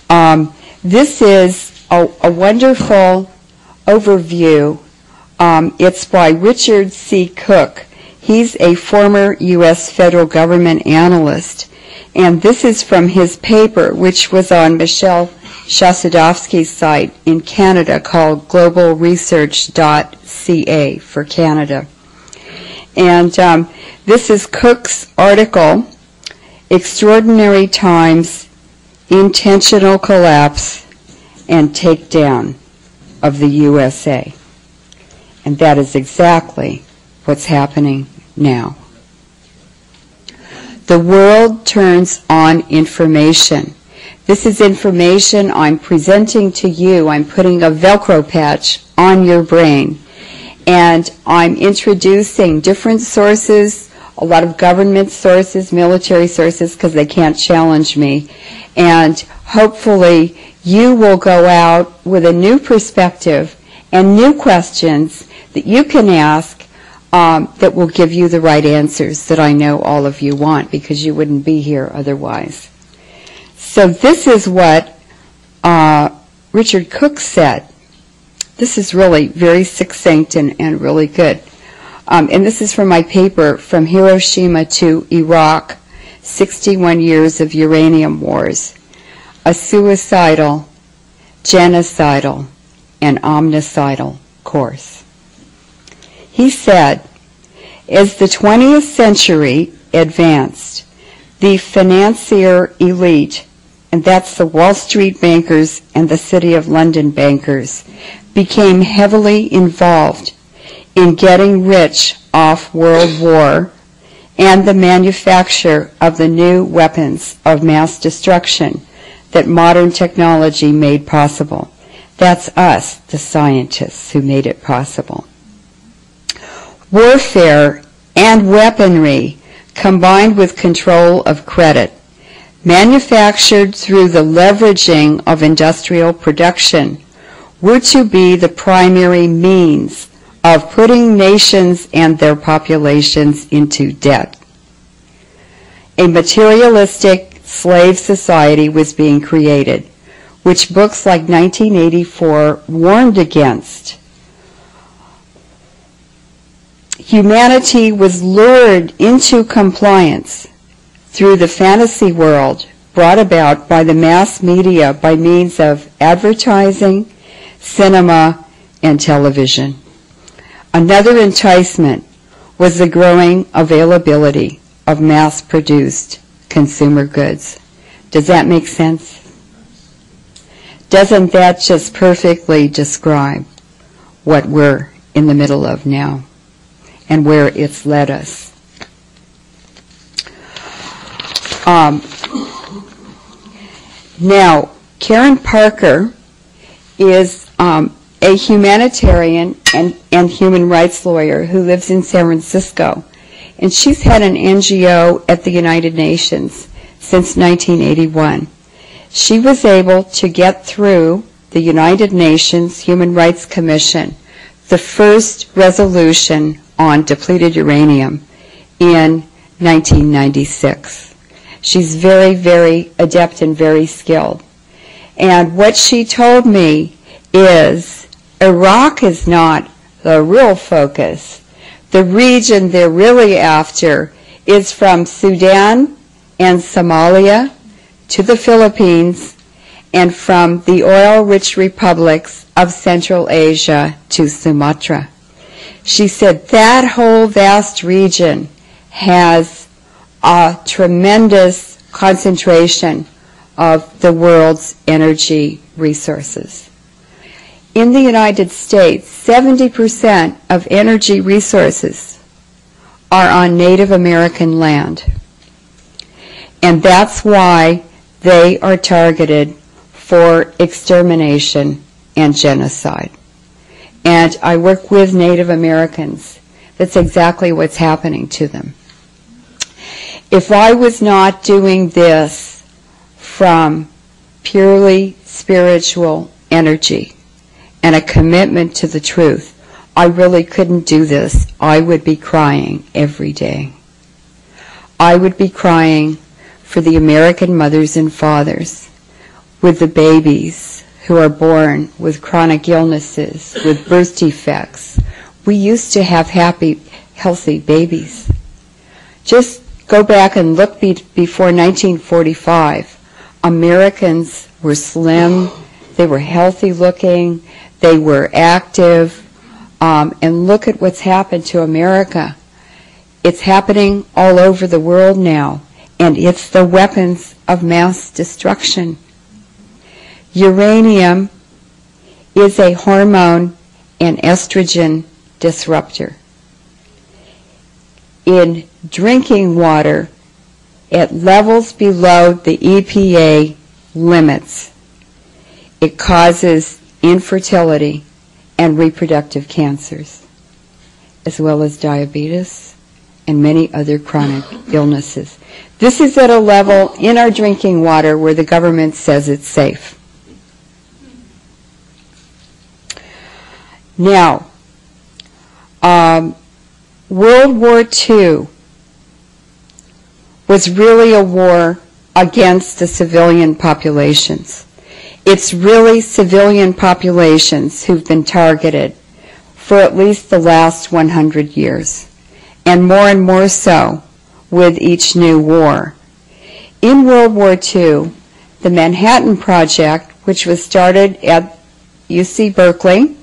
This is a wonderful overview. It's by Richard C. Cook. He's a former U.S. federal government analyst. And this is from his paper, which was on Michelle Shasadovsky's site in Canada called globalresearch.ca for Canada. And this is Cook's article, Extraordinary Times, Intentional Collapse and Takedown of the USA. And that is exactly what's happening now. The world turns on information. This is information I'm presenting to you. I'm putting a Velcro patch on your brain. And I'm introducing different sources, a lot of government sources, military sources, because they can't challenge me. And hopefully you will go out with a new perspective and new questions that you can ask that will give you the right answers that I know all of you want, because you wouldn't be here otherwise. So this is what Richard Cook said. This is really very succinct and really good. And this is from my paper, From Hiroshima to Iraq, 61 Years of Uranium Wars, a Suicidal, Genocidal, and Omnicidal Course. He said, as the 20th century advanced, the financier elite, and that's the Wall Street bankers and the City of London bankers, became heavily involved in getting rich off World War and the manufacture of the new weapons of mass destruction that modern technology made possible. That's us, the scientists, who made it possible. Warfare and weaponry combined with control of credit, manufactured through the leveraging of industrial production, were to be the primary means of putting nations and their populations into debt. A materialistic slave society was being created, which books like 1984 warned against. Humanity was lured into compliance through the fantasy world brought about by the mass media by means of advertising, cinema, and television. Another enticement was the growing availability of mass-produced consumer goods. Does that make sense? Doesn't that just perfectly describe what we're in the middle of now and where it's led us? Now, Karen Parker is a humanitarian and human rights lawyer who lives in San Francisco. And she's had an NGO at the United Nations since 1981. She was able to get through the United Nations Human Rights Commission the first resolution on depleted uranium in 1996. She's very, very adept and very skilled. And what she told me is Iraq is not the real focus. The region they're really after is from Sudan and Somalia to the Philippines, and from the oil-rich republics of Central Asia to Sumatra. She said that whole vast region has a tremendous concentration of the world's energy resources. In the United States, 70% of energy resources are on Native American land. And that's why they are targeted for extermination and genocide. And I work with Native Americans. That's exactly what's happening to them. If I was not doing this from purely spiritual energy and a commitment to the truth, I really couldn't do this. I would be crying every day. I would be crying for the American mothers and fathers. with the babies who are born with chronic illnesses, with birth defects. We used to have happy, healthy babies. Just go back and look before 1945. Americans were slim, they were healthy looking, they were active, and look at what's happened to America. It's happening all over the world now, and it's the weapons of mass destruction. Uranium is a hormone and estrogen disruptor. In drinking water, at levels below the EPA limits, it causes infertility and reproductive cancers, as well as diabetes and many other chronic illnesses. This is at a level in our drinking water where the government says it's safe. Now, World War II was really a war against the civilian populations. It's really civilian populations who've been targeted for at least the last 100 years, and more so with each new war. In World War II, the Manhattan Project, which was started at UC Berkeley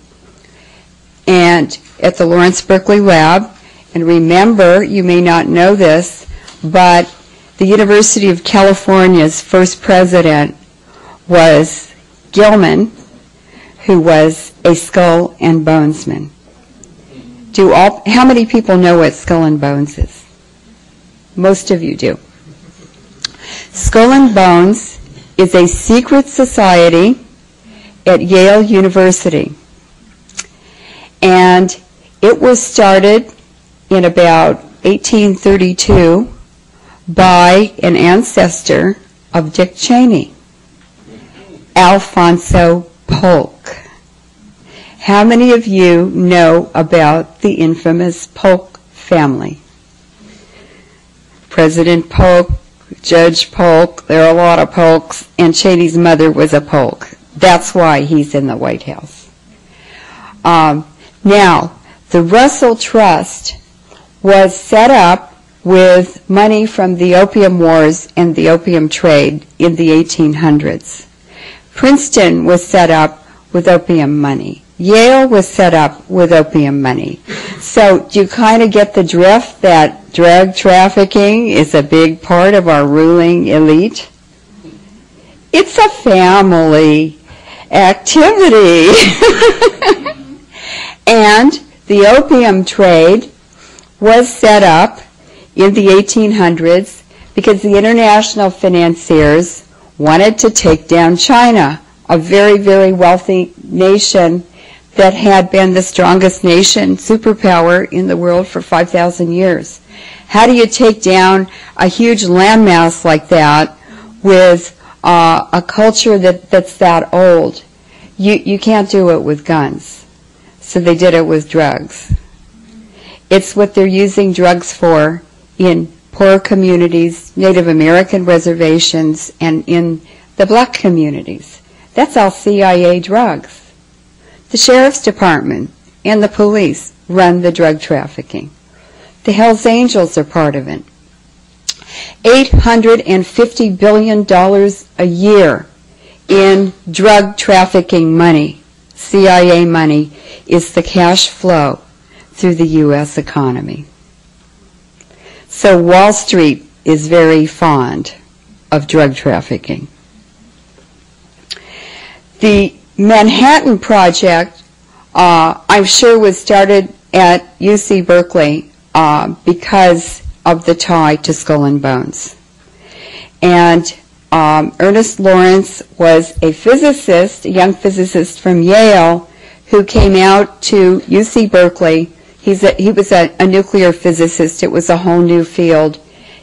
and at the Lawrence Berkeley Lab, and remember, you may not know this, but the University of California's first president was Gilman, who was a skull and bonesman. How many people know what skull and bones is? Most of you do. Skull and Bones is a secret society at Yale University. And it was started in about 1832 by an ancestor of Dick Cheney, Alfonso Polk. How many of you know about the infamous Polk family? President Polk, Judge Polk, there are a lot of Polks, and Cheney's mother was a Polk. That's why he's in the White House. Now, the Russell Trust was set up with money from the Opium Wars and the opium trade in the 1800s. Princeton was set up with opium money. Yale was set up with opium money. So do you kind of get the drift that drug trafficking is a big part of our ruling elite? It's a family activity. And the opium trade was set up in the 1800s because the international financiers wanted to take down China, a very, very wealthy nation that had been the strongest nation, superpower in the world for 5,000 years. How do you take down a huge landmass like that with a culture that's that old? You can't do it with guns. So they did it with drugs. It's what they're using drugs for in poor communities, Native American reservations, and in the black communities. That's all CIA drugs. The Sheriff's Department and the police run the drug trafficking. The Hells Angels are part of it. $850 billion a year in drug trafficking money, CIA money, is the cash flow through the U.S. economy. So Wall Street is very fond of drug trafficking. The Manhattan Project, I'm sure, was started at UC Berkeley because of the tie to Skull and Bones. And Ernest Lawrence was a physicist, a young physicist from Yale, who came out to UC Berkeley. He was a nuclear physicist. It was a whole new field,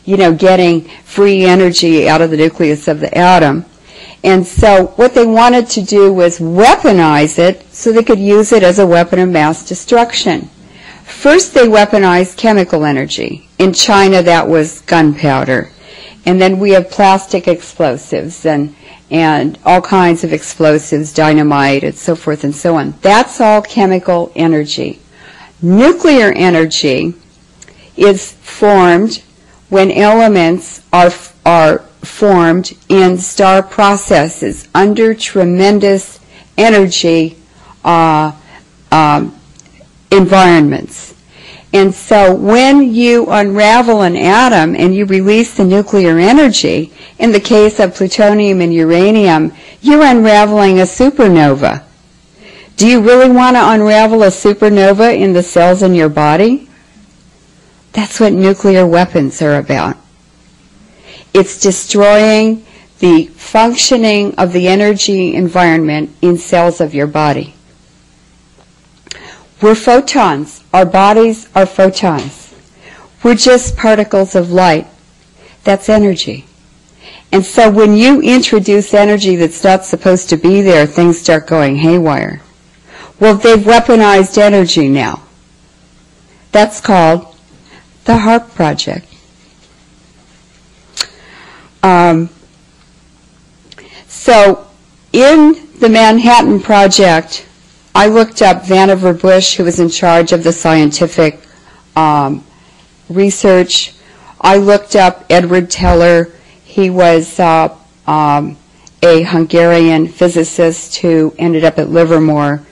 getting free energy out of the nucleus of the atom. And so what they wanted to do was weaponize it so they could use it as a weapon of mass destruction. First they weaponized chemical energy. In China that was gunpowder. And then we have plastic explosives and and all kinds of explosives, dynamite, and so forth and so on. That's all chemical energy. Nuclear energy is formed when elements are formed in star processes under tremendous energy environments. And so when you unravel an atom and you release the nuclear energy, in the case of plutonium and uranium, you're unraveling a supernova. Do you really want to unravel a supernova in the cells in your body? That's what nuclear weapons are about. It's destroying the functioning of the energy environment in cells of your body. We're photons. Our bodies are photons. We're just particles of light. That's energy. And so when you introduce energy that's not supposed to be there, things start going haywire. Well, they've weaponized energy now. That's called the HAARP project. So in the Manhattan Project, I looked up Vannevar Bush, who was in charge of the scientific research. I looked up Edward Teller. He was a Hungarian physicist who ended up at Livermore.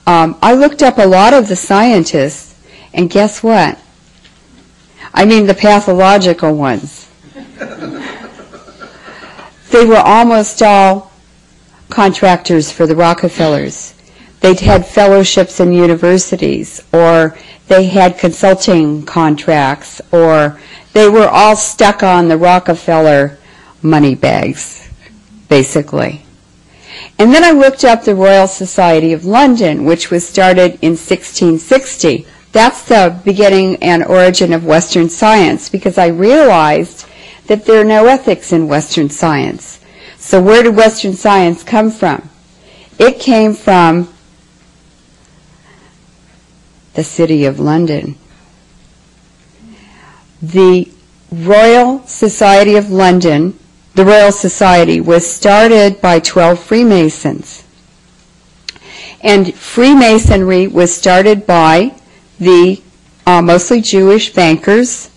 I looked up a lot of the scientists, and guess what? I mean the pathological ones. They were almost all contractors for the Rockefellers. They'd had fellowships in universities, or they had consulting contracts, or they were all stuck on the Rockefeller money bags, basically. And then I looked up the Royal Society of London, which was started in 1660. That's the beginning and origin of Western science, because I realized that there are no ethics in Western science. So where did Western science come from? It came from the City of London. The Royal Society of London, the Royal Society, was started by 12 Freemasons. And Freemasonry was started by the mostly Jewish bankers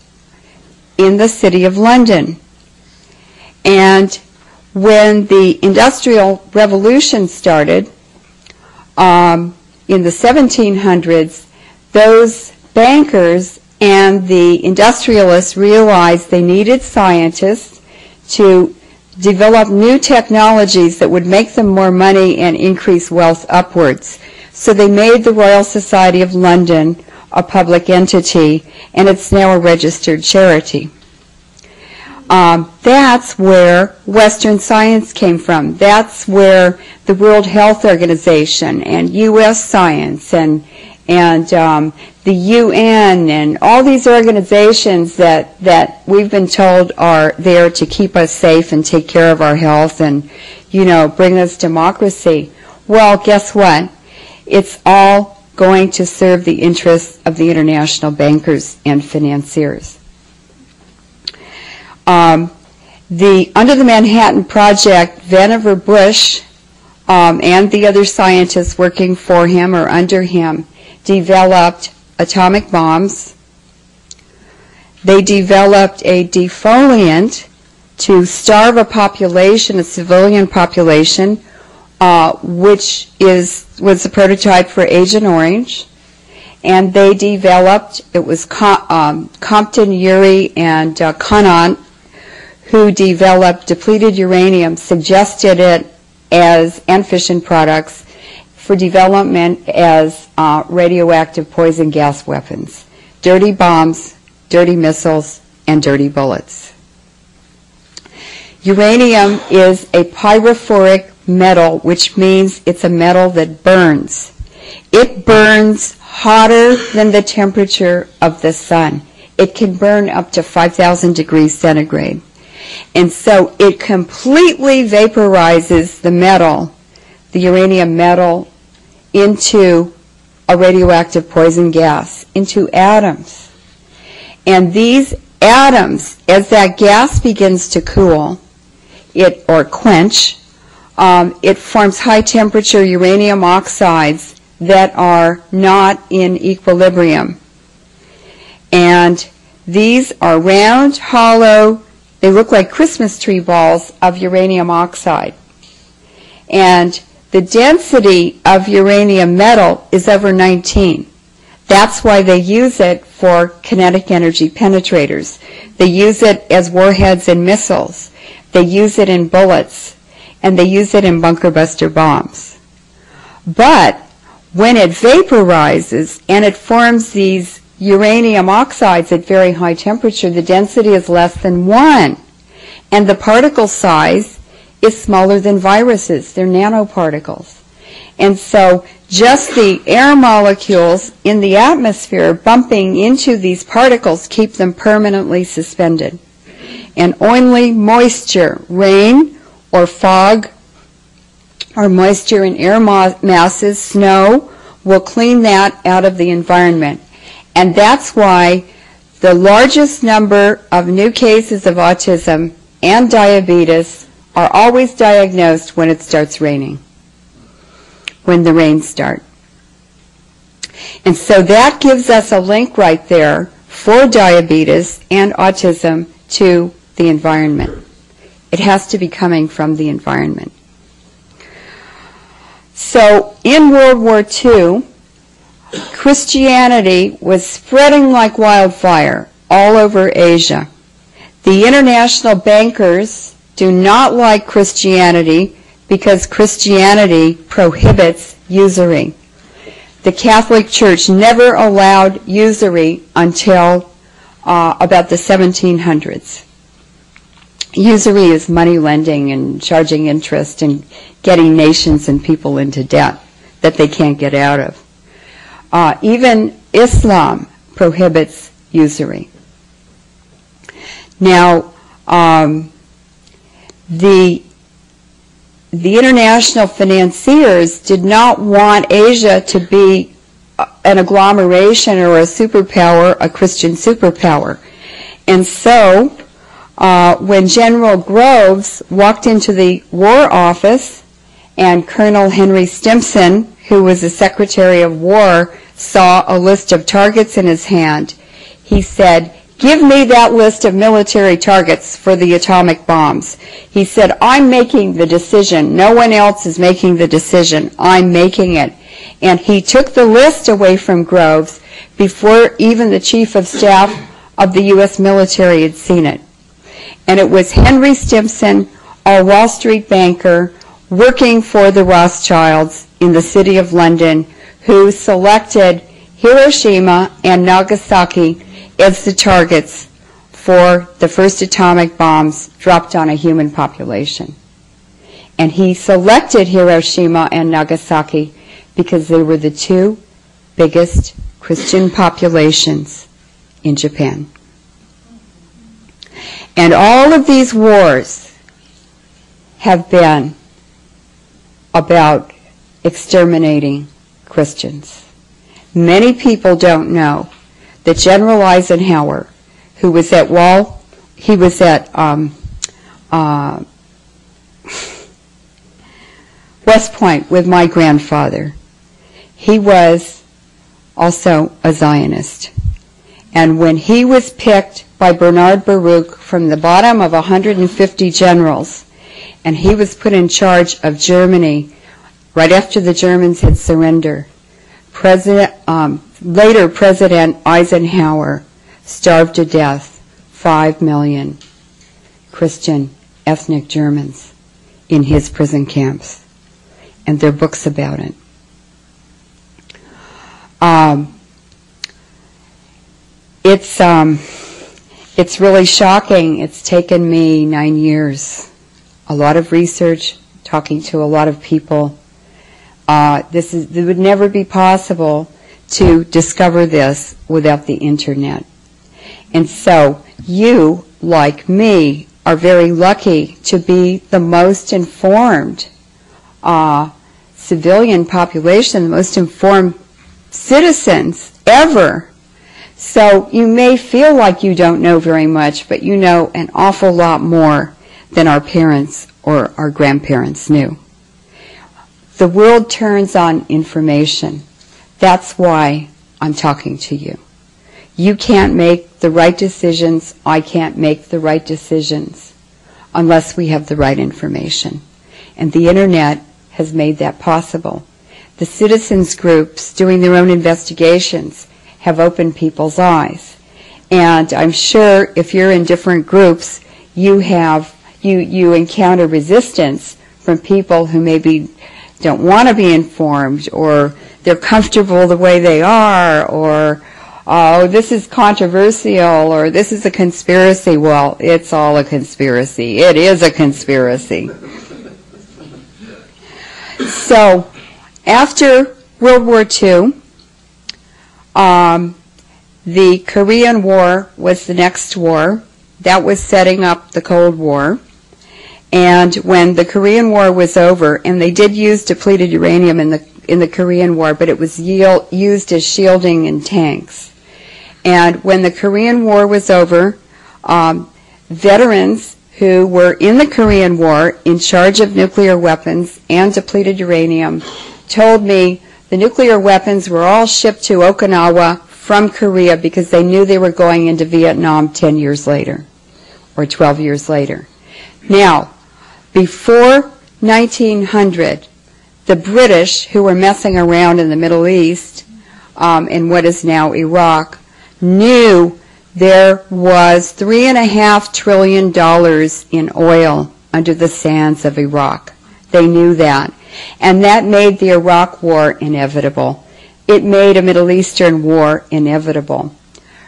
in the City of London. And when the Industrial Revolution started in the 1700s, those bankers and the industrialists realized they needed scientists to develop new technologies that would make them more money and increase wealth upwards. So they made the Royal Society of London a public entity, and it's now a registered charity. That's where Western science came from. That's where the World Health Organization and U.S. science and the UN and all these organizations that we've been told are there to keep us safe and take care of our health and, bring us democracy. Well, guess what? It's all going to serve the interests of the international bankers and financiers. Under the Manhattan Project, Vannevar Bush and the other scientists working for him or under him developed atomic bombs. They developed a defoliant to starve a population, a civilian population, which was a prototype for Agent Orange. And they developed, it was Compton, Urey, and Conant, who developed depleted uranium, suggested it and fission products for development as radioactive poison gas weapons. Dirty bombs, dirty missiles, and dirty bullets. Uranium is a pyrophoric metal, which means it's a metal that burns. It burns hotter than the temperature of the sun. It can burn up to 5,000 degrees centigrade. And so it completely vaporizes the metal, the uranium metal, into a radioactive poison gas, into atoms. And these atoms, as that gas begins to cool, or quench, it forms high-temperature uranium oxides that are not in equilibrium. And these are round, hollow, they look like Christmas tree balls of uranium oxide. And the density of uranium metal is over 19. That's why they use it for kinetic energy penetrators. They use it as warheads in missiles. They use it in bullets. And they use it in bunker buster bombs. But when it vaporizes and it forms these uranium oxides at very high temperature, the density is less than 1. And the particle size is smaller than viruses. They're nanoparticles. And so just the air molecules in the atmosphere bumping into these particles keep them permanently suspended. And only moisture, rain or fog, or moisture in air masses, snow, will clean that out of the environment. And that's why the largest number of new cases of autism and diabetes are always diagnosed when it starts raining, when the rains start. And so that gives us a link right there for diabetes and autism to the environment. It has to be coming from the environment. So in World War II, Christianity was spreading like wildfire all over Asia. The international bankers do not like Christianity because Christianity prohibits usury. The Catholic Church never allowed usury until about the 1700s. Usury is money lending and charging interest and getting nations and people into debt that they can't get out of. Even Islam prohibits usury. Now, the international financiers did not want Asia to be an agglomeration or a superpower, a Christian superpower. And so, when General Groves walked into the War Office and Colonel Henry Stimson, who was the Secretary of War, saw a list of targets in his hand, he said, "Give me that list of military targets for the atomic bombs." He said, "I'm making the decision. No one else is making the decision. I'm making it." And he took the list away from Groves before even the Chief of Staff of the U.S. military had seen it. And it was Henry Stimson, a Wall Street banker, working for the Rothschilds in the city of London, who selected Hiroshima and Nagasaki as the targets for the first atomic bombs dropped on a human population. And he selected Hiroshima and Nagasaki because they were the two biggest Christian populations in Japan. And all of these wars have been about exterminating Christians. Many people don't know that General Eisenhower, who was at West Point with my grandfather, he was also a Zionist. And when he was picked by Bernard Baruch from the bottom of 150 generals, and he was put in charge of Germany right after the Germans had surrendered, later President Eisenhower starved to death 5 million Christian ethnic Germans in his prison camps. And there are books about it. It's really shocking. It's taken me 9 years. A lot of research, talking to a lot of people. It would never be possible to discover this without the internet. And so you, like me, are very lucky to be the most informed civilian population, the most informed citizens ever. So you may feel like you don't know very much, but you know an awful lot more than our parents or our grandparents knew. The world turns on information. That's why I'm talking to you. You can't make the right decisions. I can't make the right decisions unless we have the right information. And the Internet has made that possible. The citizens groups doing their own investigations have opened people's eyes. And I'm sure if you're in different groups, you encounter resistance from people who maybe don't want to be informed, or they're comfortable the way they are, or, oh, this is controversial, or this is a conspiracy. Well, it's all a conspiracy. It is a conspiracy. So, after World War II, the Korean War was the next war. That was setting up the Cold War. And when the Korean War was over, and they did use depleted uranium in the Korean War, but it was used as shielding in tanks. And when the Korean War was over, veterans who were in the Korean War in charge of nuclear weapons and depleted uranium told me the nuclear weapons were all shipped to Okinawa from Korea because they knew they were going into Vietnam 10 years later or 12 years later. Now, before 1900, the British, who were messing around in the Middle East, in what is now Iraq, knew there was $3.5 trillion in oil under the sands of Iraq. They knew that. And that made the Iraq War inevitable. It made a Middle Eastern war inevitable.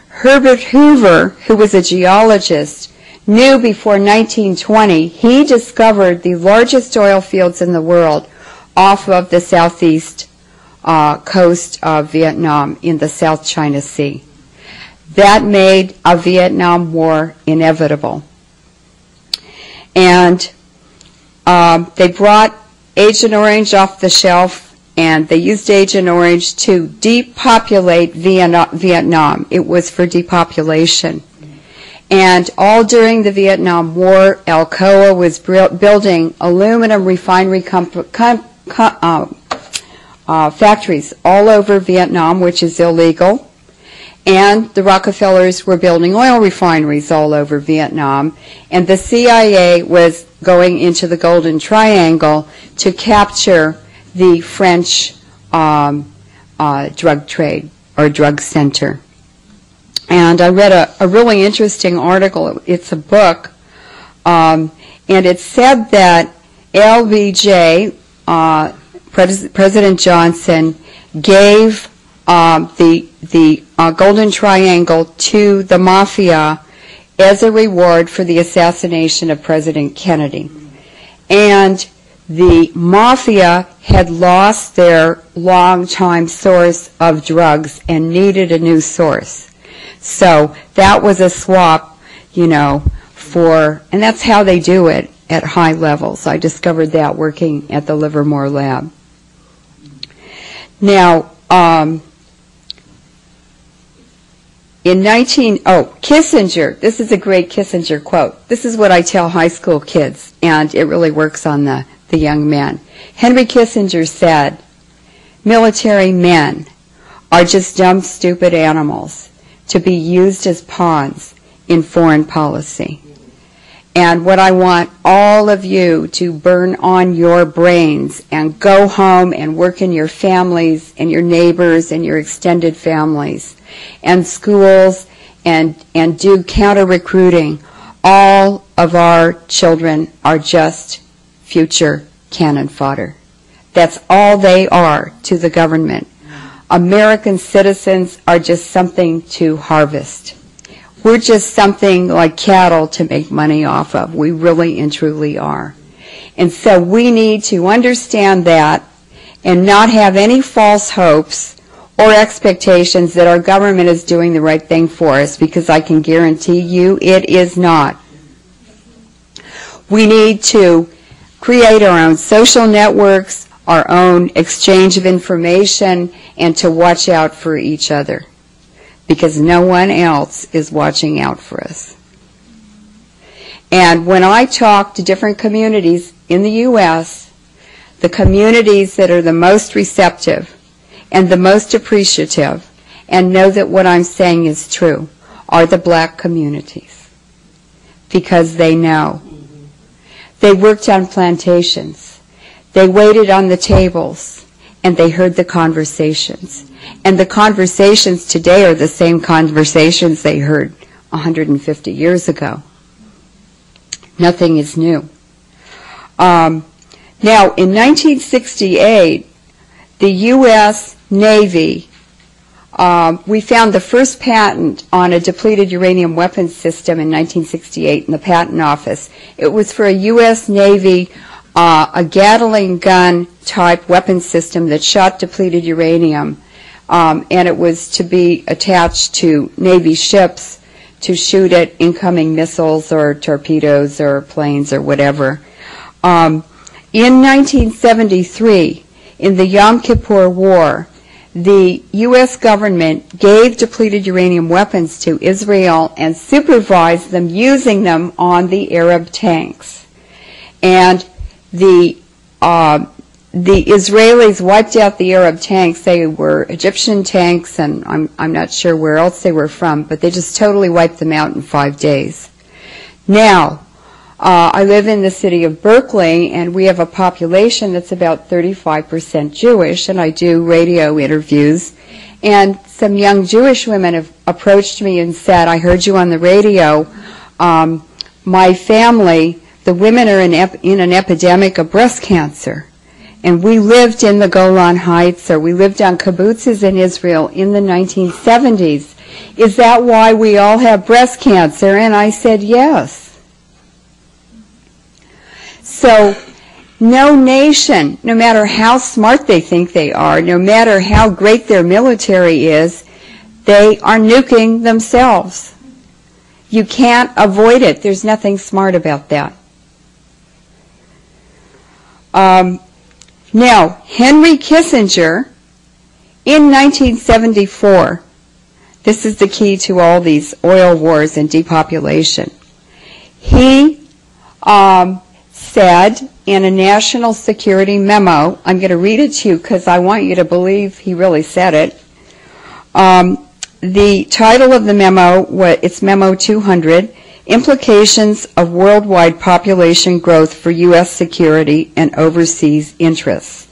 Herbert Hoover, who was a geologist, knew before 1920, he discovered the largest oil fields in the world off of the southeast coast of Vietnam in the South China Sea. That made a Vietnam War inevitable. And they brought Agent Orange off the shelf, and they used Agent Orange to depopulate Vietnam. It was for depopulation. And all during the Vietnam War, Alcoa was building aluminum refinery factories all over Vietnam, which is illegal. And the Rockefellers were building oil refineries all over Vietnam. And the CIA was going into the Golden Triangle to capture the French drug trade or drug center. And I read a really interesting article. It's a book. And it said that LBJ, President Johnson, gave the Golden Triangle to the Mafia as a reward for the assassination of President Kennedy. And the Mafia had lost their longtime source of drugs and needed a new source. So that was a swap, and that's how they do it at high levels. I discovered that working at the Livermore lab. Now, Kissinger, this is a great Kissinger quote. This is what I tell high school kids, and it really works on the young men. Henry Kissinger said, military men are just dumb, stupid animals to be used as pawns in foreign policy. And what I want all of you to burn on your brains and go home and work in your families and your neighbors and your extended families and schools and do counter-recruiting. All of our children are just future cannon fodder. That's all they are to the government. American citizens are just something to harvest. We're just something like cattle to make money off of. We really and truly are. And so we need to understand that and not have any false hopes or expectations that our government is doing the right thing for us, because I can guarantee you it is not. We need to create our own social networks, our own exchange of information, and to watch out for each other, because no one else is watching out for us. And when I talk to different communities in the U.S., the communities that are the most receptive and the most appreciative and know that what I'm saying is true are the black communities, because they know. They worked on plantations. They waited on the tables, and they heard the conversations. And the conversations today are the same conversations they heard 150 years ago. Nothing is new. Now, in 1968, the U.S. Navy, we found the first patent on a depleted uranium weapons system in 1968 in the patent office. It was for a U.S. Navy, a Gatling gun type weapon system that shot depleted uranium, and it was to be attached to Navy ships to shoot at incoming missiles or torpedoes or planes or whatever. In 1973, in the Yom Kippur War, the U.S. government gave depleted uranium weapons to Israel and supervised them using them on the Arab tanks. And the Israelis wiped out the Arab tanks. They were Egyptian tanks, and I'm not sure where else they were from, but they just totally wiped them out in 5 days. Now, I live in the city of Berkeley, and we have a population that's about 35% Jewish, and I do radio interviews. And some young Jewish women have approached me and said, I heard you on the radio. My family, the women are in an epidemic of breast cancer. And we lived in the Golan Heights, or we lived on kibbutzes in Israel in the 1970s. Is that why we all have breast cancer? And I said, yes. So no nation, no matter how smart they think they are, no matter how great their military is, they are nuking themselves. You can't avoid it. There's nothing smart about that. Now, Henry Kissinger, in 1974, this is the key to all these oil wars and depopulation, he said in a national security memo, I'm going to read it to you because I want you to believe he really said it. The title of the memo, it's Memo 200, Implications of Worldwide Population Growth for U.S. Security and Overseas Interests.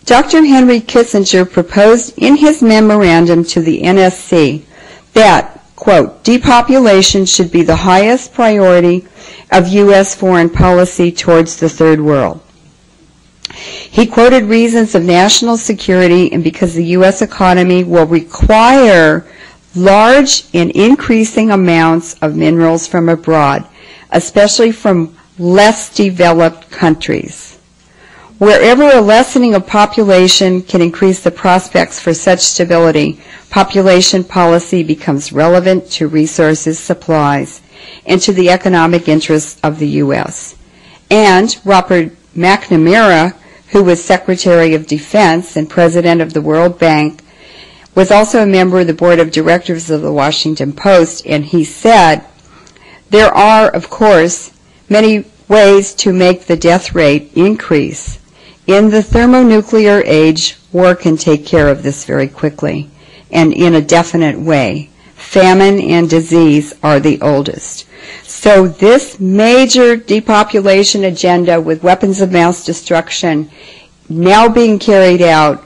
Dr. Henry Kissinger proposed in his memorandum to the NSC that, quote, depopulation should be the highest priority of U.S. foreign policy towards the Third World. He quoted reasons of national security and because the U.S. economy will require large and increasing amounts of minerals from abroad, especially from less developed countries. Wherever a lessening of population can increase the prospects for such stability, population policy becomes relevant to resources, supplies, and to the economic interests of the U.S. And Robert McNamara, who was Secretary of Defense and President of the World Bank, was also a member of the Board of Directors of the Washington Post, and he said, there are, of course, many ways to make the death rate increase. In the thermonuclear age, war can take care of this very quickly and in a definite way. Famine and disease are the oldest. So this major depopulation agenda with weapons of mass destruction now being carried out,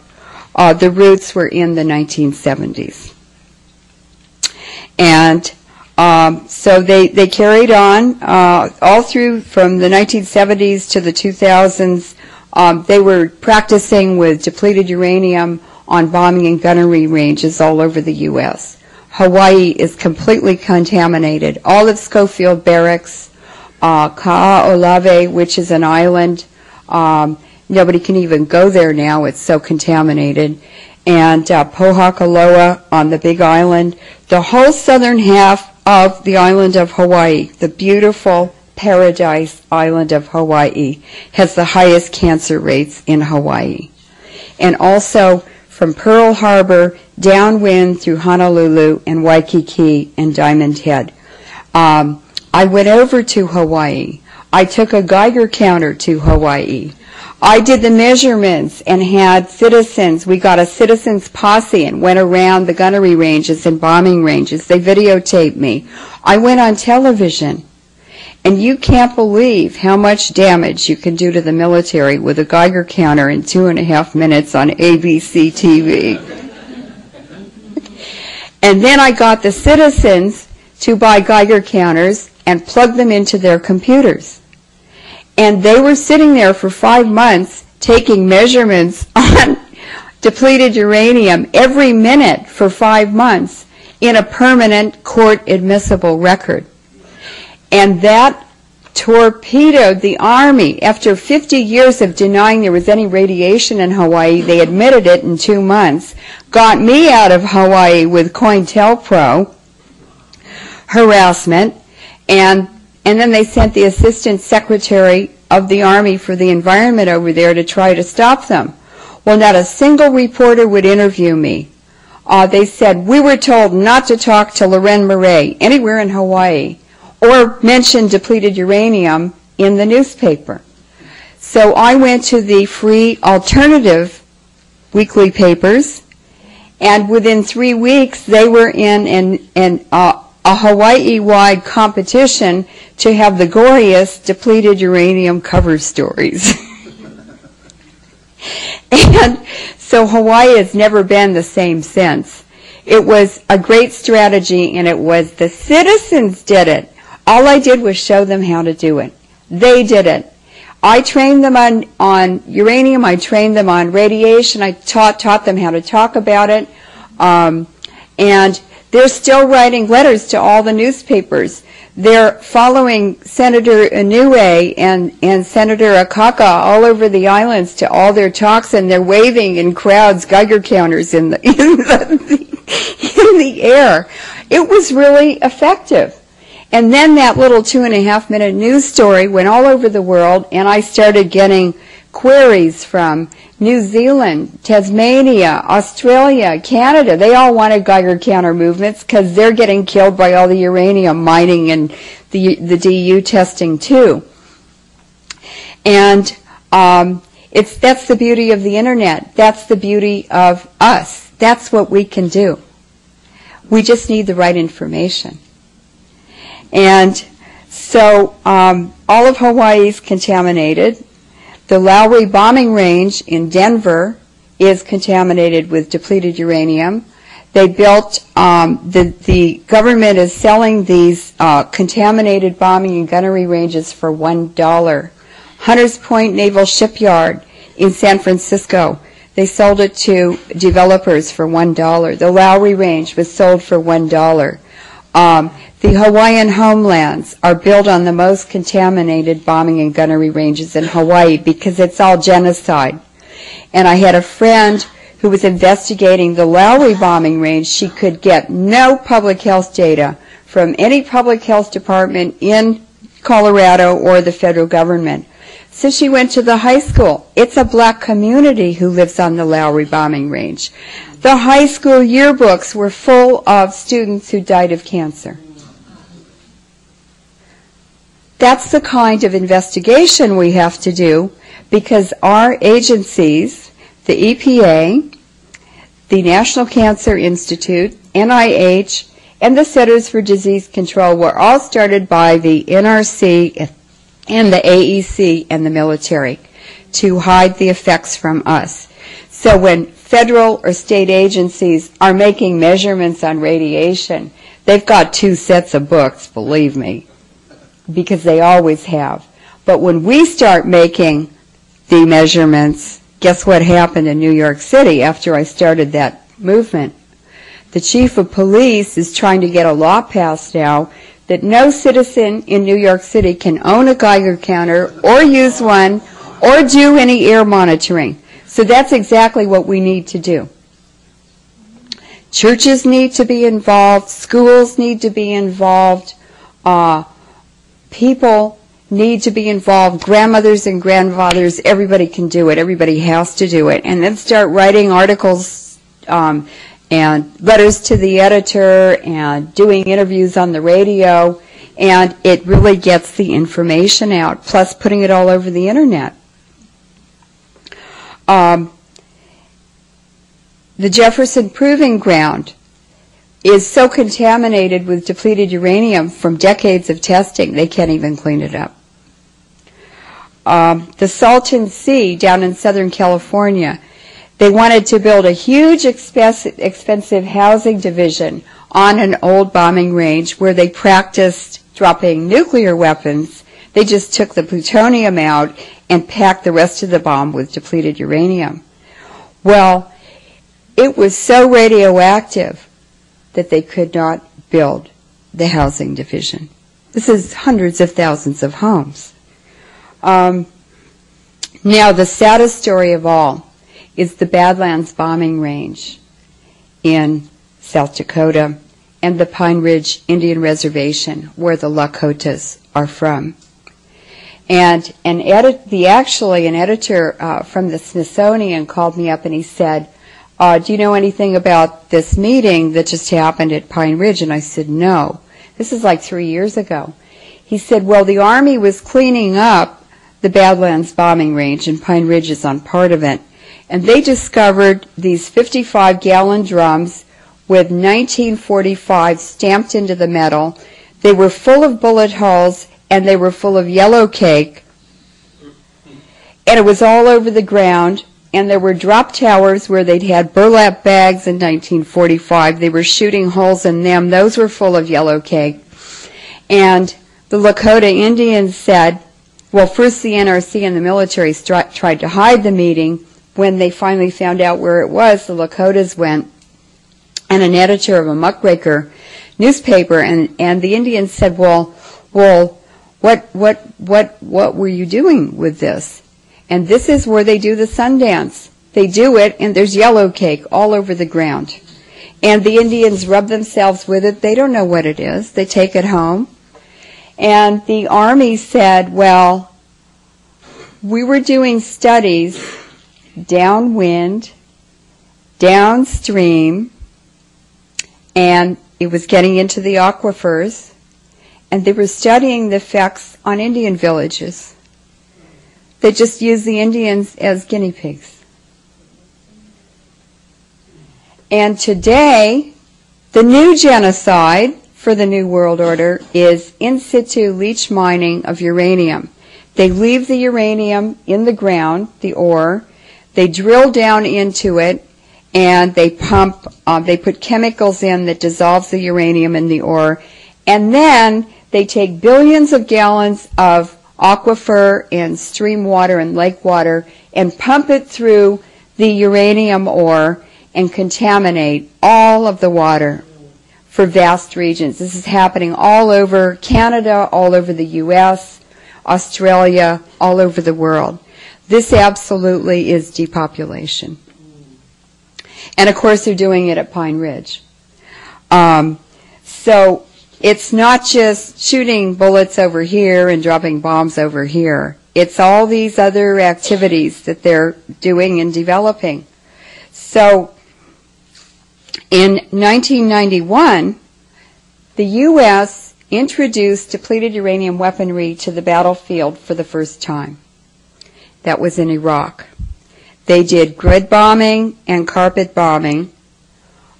the roots were in the 1970s. And so they carried on all through from the 1970s to the 2000s. They were practicing with depleted uranium on bombing and gunnery ranges all over the U.S. Hawaii is completely contaminated. All of Schofield Barracks, Ka'aolave, which is an island, nobody can even go there now. It's so contaminated. And Pohakaloa on the Big Island. The whole southern half of the island of Hawaii, the beautiful paradise island of Hawaii, has the highest cancer rates in Hawaii. And also from Pearl Harbor downwind through Honolulu and Waikiki and Diamond Head. I went over to Hawaii. I took a Geiger counter to Hawaii. I did the measurements and had citizens. We got a citizens posse and went around the gunnery ranges and bombing ranges. They videotaped me. I went on television. And you can't believe how much damage you can do to the military with a Geiger counter in 2.5 minutes on ABC TV. And then I got the citizens to buy Geiger counters and plug them into their computers. And they were sitting there for 5 months taking measurements on depleted uranium every minute for 5 months in a permanent court-admissible record. And that torpedoed the Army. After 50 years of denying there was any radiation in Hawaii, they admitted it in 2 months, got me out of Hawaii with COINTELPRO harassment, and then they sent the Assistant Secretary of the Army for the Environment over there to try to stop them. Well, not a single reporter would interview me. They said, we were told not to talk to Leuren Moret anywhere in Hawaii or mention depleted uranium in the newspaper. So I went to the free alternative weekly papers, and within 3 weeks they were in a Hawaii-wide competition to have the goriest depleted uranium cover stories. And so Hawaii has never been the same since. It was a great strategy, and it was the citizens did it. All I did was show them how to do it. They did it. I trained them on uranium. I trained them on radiation. I taught them how to talk about it. And they're still writing letters to all the newspapers. They're following Senator Inouye and Senator Akaka all over the islands to all their talks, and they're waving in crowds Geiger counters in the air. It was really effective. And then that little 2.5-minute news story went all over the world, and I started getting queries from New Zealand, Tasmania, Australia, Canada. They all wanted Geiger counter movements because they're getting killed by all the uranium mining and the DU testing too. And that's the beauty of the Internet. That's the beauty of us. That's what we can do. We just need the right information. And so all of Hawaii is contaminated. The Lowry bombing range in Denver is contaminated with depleted uranium. They built, the government is selling these contaminated bombing and gunnery ranges for $1. Hunters Point Naval Shipyard in San Francisco, they sold it to developers for $1. The Lowry range was sold for $1. The Hawaiian homelands are built on the most contaminated bombing and gunnery ranges in Hawaii because it's all genocide. And I had a friend who was investigating the Lowry bombing range. She could get no public health data from any public health department in Colorado or the federal government. So she went to the high school. It's a black community who lives on the Lowry bombing range. The high school yearbooks were full of students who died of cancer. That's the kind of investigation we have to do because our agencies, the EPA, the National Cancer Institute, NIH, and the Centers for Disease Control were all started by the NRC and the AEC and the military to hide the effects from us. So when federal or state agencies are making measurements on radiation, they've got 2 sets of books, believe me, because they always have. But when we start making the measurements, guess what happened in New York City after I started that movement? The chief of police is trying to get a law passed now that no citizen in New York City can own a Geiger counter or use one or do any air monitoring. So that's exactly what we need to do. Churches need to be involved. Schools need to be involved. People need to be involved. Grandmothers and grandfathers, everybody can do it. Everybody has to do it. And then start writing articles and letters to the editor and doing interviews on the radio. And it really gets the information out, plus putting it all over the Internet. The Jefferson Proving Ground is so contaminated with depleted uranium from decades of testing, they can't even clean it up. The Salton Sea down in Southern California, they wanted to build a huge expensive housing division on an old bombing range where they practiced dropping nuclear weapons. They just took the plutonium out and packed the rest of the bomb with depleted uranium. Well, it was so radioactive that they could not build the housing division. This is hundreds of thousands of homes. Now, the saddest story of all is the Badlands bombing range in South Dakota and the Pine Ridge Indian Reservation, where the Lakotas are from. And an editor from the Smithsonian called me up and he said, do you know anything about this meeting that just happened at Pine Ridge? And I said, no. This is like 3 years ago. He said, well, the Army was cleaning up the Badlands bombing range, and Pine Ridge is on part of it. And they discovered these 55-gallon drums with 1945 stamped into the metal. They were full of bullet holes, and they were full of yellow cake. And it was all over the ground. And there were drop towers where they'd had burlap bags in 1945. They were shooting holes in them. Those were full of yellow cake. And the Lakota Indians said, well, first the NRC and the military tried to hide the meeting. When they finally found out where it was, the Lakotas went, and an editor of a muckraker newspaper, and the Indians said, well, what were you doing with this? And this is where they do the Sundance. They do it, and there's yellow cake all over the ground. And the Indians rub themselves with it. They don't know what it is. They take it home. And the Army said, well, we were doing studies downwind, downstream, and it was getting into the aquifers, and they were studying the effects on Indian villages. They just used the Indians as guinea pigs. And today, the new genocide for the New World Order is in situ leach mining of uranium. They leave the uranium in the ground, the ore, they drill down into it, and they put chemicals in that dissolves the uranium in the ore, and then they take billions of gallons of aquifer and stream water and lake water and pump it through the uranium ore and contaminate all of the water for vast regions. This is happening all over Canada, all over the U.S., Australia, all over the world. This absolutely is depopulation. And of course they're doing it at Pine Ridge. So it's not just shooting bullets over here and dropping bombs over here. It's all these other activities that they're doing and developing. So in 1991, the U.S. introduced depleted uranium weaponry to the battlefield for the first time. That was in Iraq. They did grid bombing and carpet bombing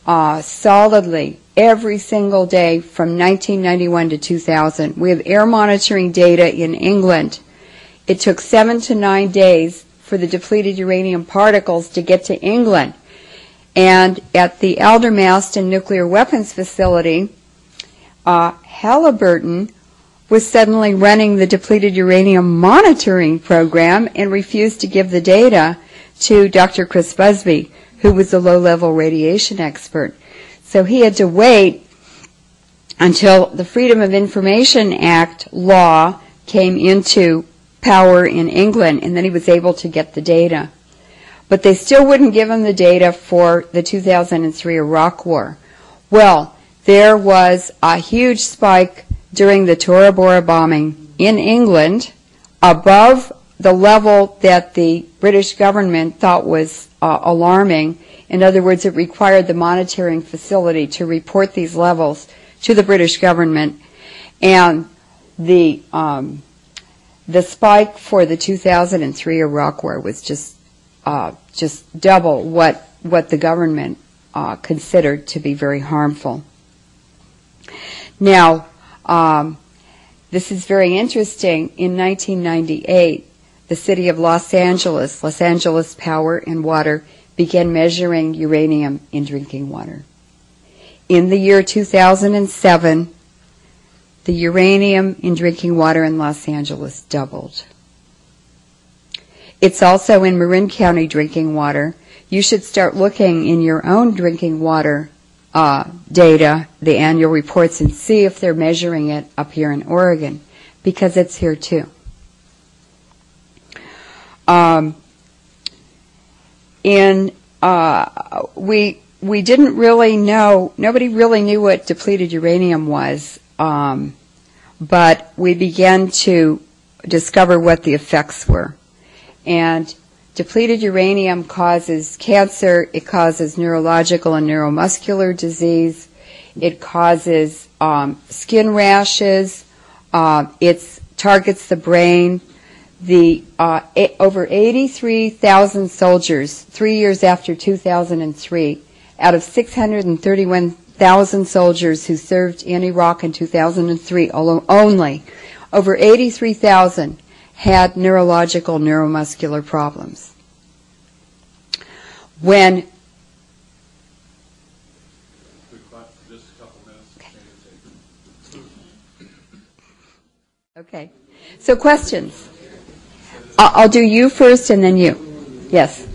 solidly every single day from 1991 to 2000. We have air monitoring data in England. It took 7 to 9 days for the depleted uranium particles to get to England. And at the Aldermaston Nuclear Weapons Facility, Halliburton was suddenly running the depleted uranium monitoring program and refused to give the data to Dr. Chris Busby, who was a low-level radiation expert. So he had to wait until the Freedom of Information Act law came into power in England, and then he was able to get the data. But they still wouldn't give him the data for the 2003 Iraq War. Well, there was a huge spike during the Tora Bora bombing in England above the level that the British government thought was alarming. In other words, it required the monitoring facility to report these levels to the British government. And the spike for the 2003 Iraq War was just just double what the government considered to be very harmful. Now, this is very interesting. In 1998, the city of Los Angeles Power and Water, began measuring uranium in drinking water. In the year 2007, the uranium in drinking water in Los Angeles doubled. It's also in Marin County drinking water. You should start looking in your own drinking water data, the annual reports, and see if they're measuring it up here in Oregon, because it's here too. We didn't really know, nobody really knew what depleted uranium was, but we began to discover what the effects were. And depleted uranium causes cancer, it causes neurological and neuromuscular disease, it causes skin rashes, it targets the brain. Over 83,000 soldiers, 3 years after 2003, out of 631,000 soldiers who served in Iraq in 2003 only, over 83,000 had neurological, neuromuscular problems. When okay, so questions. I'll do you first and then you. Yes.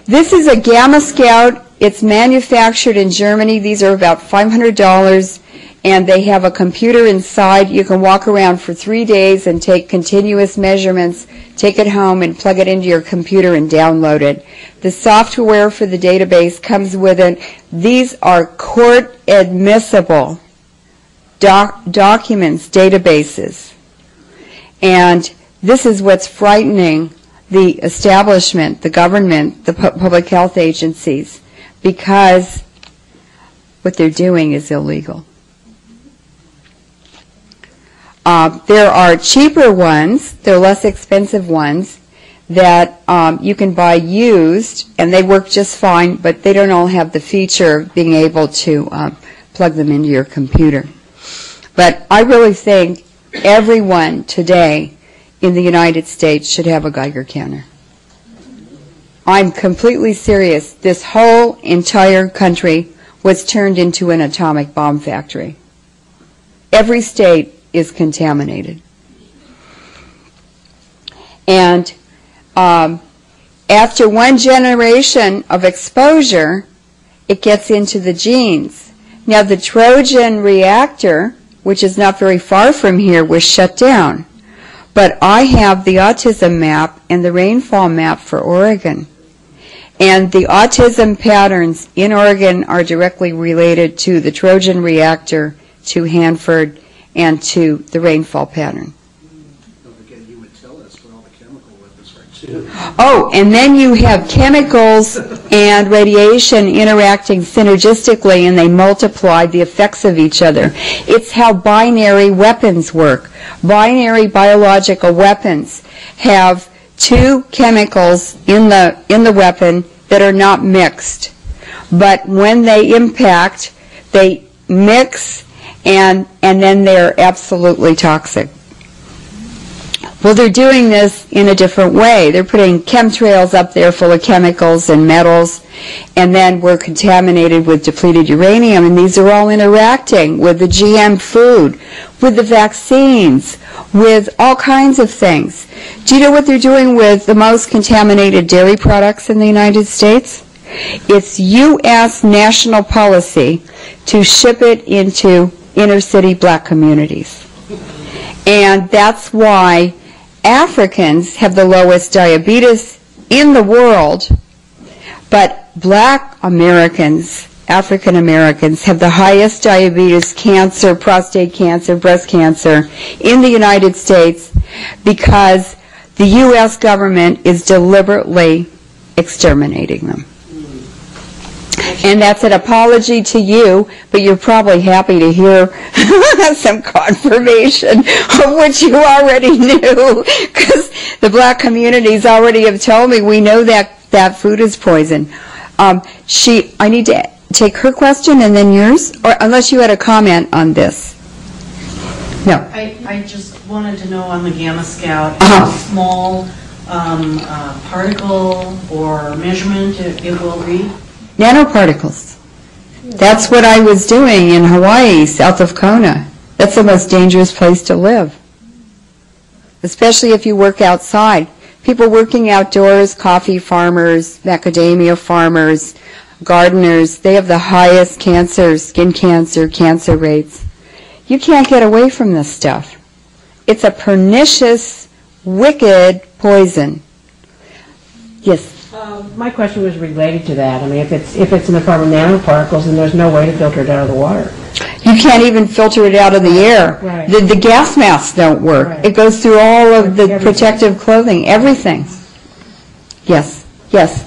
This is a Gamma Scout. It's manufactured in Germany. These are about $500, and they have a computer inside. You can walk around for 3 days and take continuous measurements, take it home and plug it into your computer and download it. The software for the database comes with it. These are court-admissible documents, databases. And this is what's frightening the establishment, the government, the public health agencies, because what they're doing is illegal. There are cheaper ones, there are less expensive ones that you can buy used, and they work just fine, but they don't all have the feature of being able to plug them into your computer. But I really think everyone today in the United States should have a Geiger counter. I'm completely serious. This whole entire country was turned into an atomic bomb factory. Every state is contaminated. And after one generation of exposure, it gets into the genes. Now, the Trojan reactor, which is not very far from here, was shut down. But I have the autism map and the rainfall map for Oregon. And the autism patterns in Oregon are directly related to the Trojan reactor, to Hanford, and to the rainfall pattern. Don't forget Umatilla, where all the chemical weapons are too. Oh, and then you have chemicals and radiation interacting synergistically, and they multiply the effects of each other. It's how binary weapons work. Binary biological weapons have two chemicals in the weapon that are not mixed. But when they impact, they mix, and then they're absolutely toxic. Well, they're doing this in a different way. They're putting chemtrails up there full of chemicals and metals, and then we're contaminated with depleted uranium, and these are all interacting with the GM food, with the vaccines, with all kinds of things. Do you know what they're doing with the most contaminated dairy products in the United States? It's U.S. national policy to ship it into inner-city black communities. And that's why Africans have the lowest diabetes in the world, but black Americans, African Americans, have the highest diabetes, cancer, prostate cancer, breast cancer in the United States because the U.S. government is deliberately exterminating them. And that's an apology to you, but you're probably happy to hear some confirmation of what you already knew, because the black communities already have told me we know that food is poison. I need to take her question and then yours, or unless you had a comment on this. No. I just wanted to know on the Gamma Scout how small particle or measurement it will read. Nanoparticles. That's what I was doing in Hawaii, south of Kona. That's the most dangerous place to live, especially if you work outside. People working outdoors, coffee farmers, macadamia farmers, gardeners, they have the highest cancer, skin cancer, cancer rates. You can't get away from this stuff. It's a pernicious, wicked poison. Yes? My question was related to that. I mean, if it's in the form of nanoparticles, then there's no way to filter it out of the water. You can't even filter it out of the air. Right. The gas masks don't work. Right. It goes through all of the protective clothing, everything. Yes, yes.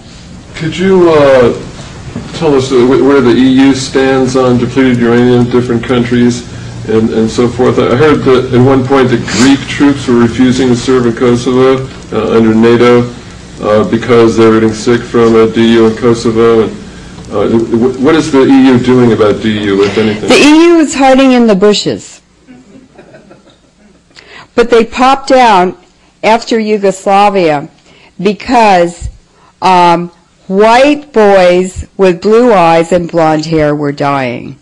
Could you tell us where the EU stands on depleted uranium in different countries and so forth? I heard that at one point the Greek troops were refusing to serve in Kosovo under NATO because they were getting sick from DU in Kosovo. And what is the EU doing about DU, if anything? The EU is hiding in the bushes. But they popped out after Yugoslavia because white boys with blue eyes and blonde hair were dying.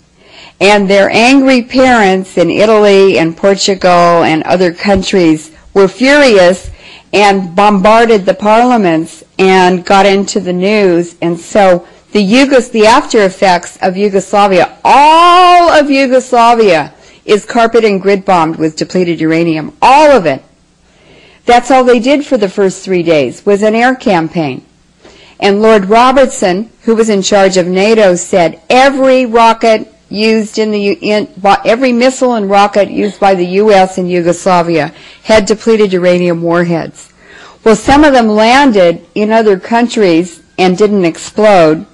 And their angry parents in Italy and Portugal and other countries were furious and bombarded the parliaments and got into the news. And so the after effects of Yugoslavia, all of Yugoslavia is carpet and grid bombed with depleted uranium. All of it. That's all they did for the first 3 days, was an air campaign. And Lord Robertson, who was in charge of NATO, said every rocket used every missile and rocket used by the U.S. in Yugoslavia had depleted uranium warheads. Well, some of them landed in other countries and didn't explode.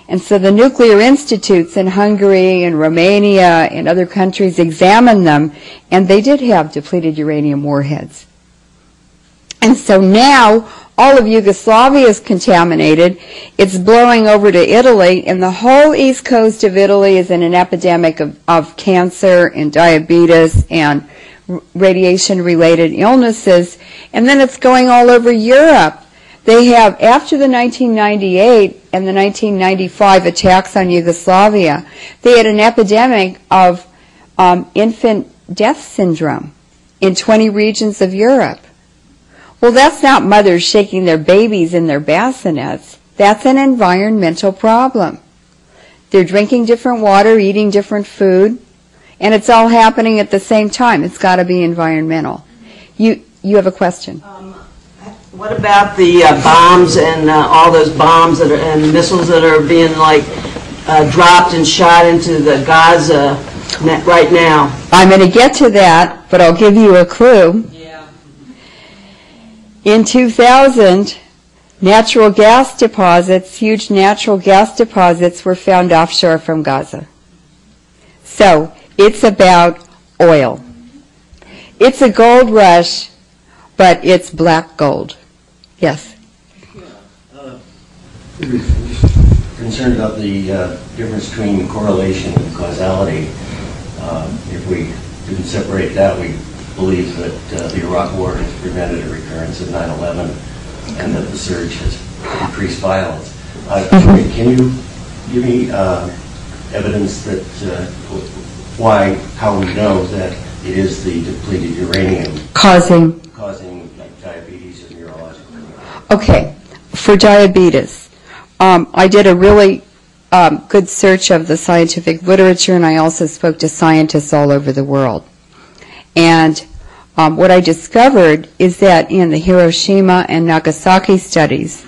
And so the nuclear institutes in Hungary and Romania and other countries examined them, and they did have depleted uranium warheads. And so now all of Yugoslavia is contaminated. It's blowing over to Italy, and the whole east coast of Italy is in an epidemic of cancer and diabetes and radiation-related illnesses. And then it's going all over Europe. They have, after the 1998 and the 1995 attacks on Yugoslavia, they had an epidemic of infant death syndrome in 20 regions of Europe. Well, that's not mothers shaking their babies in their bassinets. That's an environmental problem. They're drinking different water, eating different food, and it's all happening at the same time. It's got to be environmental. You have a question? What about the bombs and all those bombs that are, and missiles that are being dropped and shot into the Gaza right now? I'm going to get to that, but I'll give you a clue. In 2000, natural gas deposits, huge natural gas deposits, were found offshore from Gaza. So it's about oil. It's a gold rush, but it's black gold. Yes? Concerned about the difference between correlation and causality. If we didn't separate that, we believe that the Iraq War has prevented a recurrence of 9/11 and that the surge has increased violence. Can you give me evidence that how we know that it is the depleted uranium causing like diabetes or neurological? Okay, for diabetes, I did a really good search of the scientific literature, and I also spoke to scientists all over the world. And what I discovered is that in the Hiroshima and Nagasaki studies,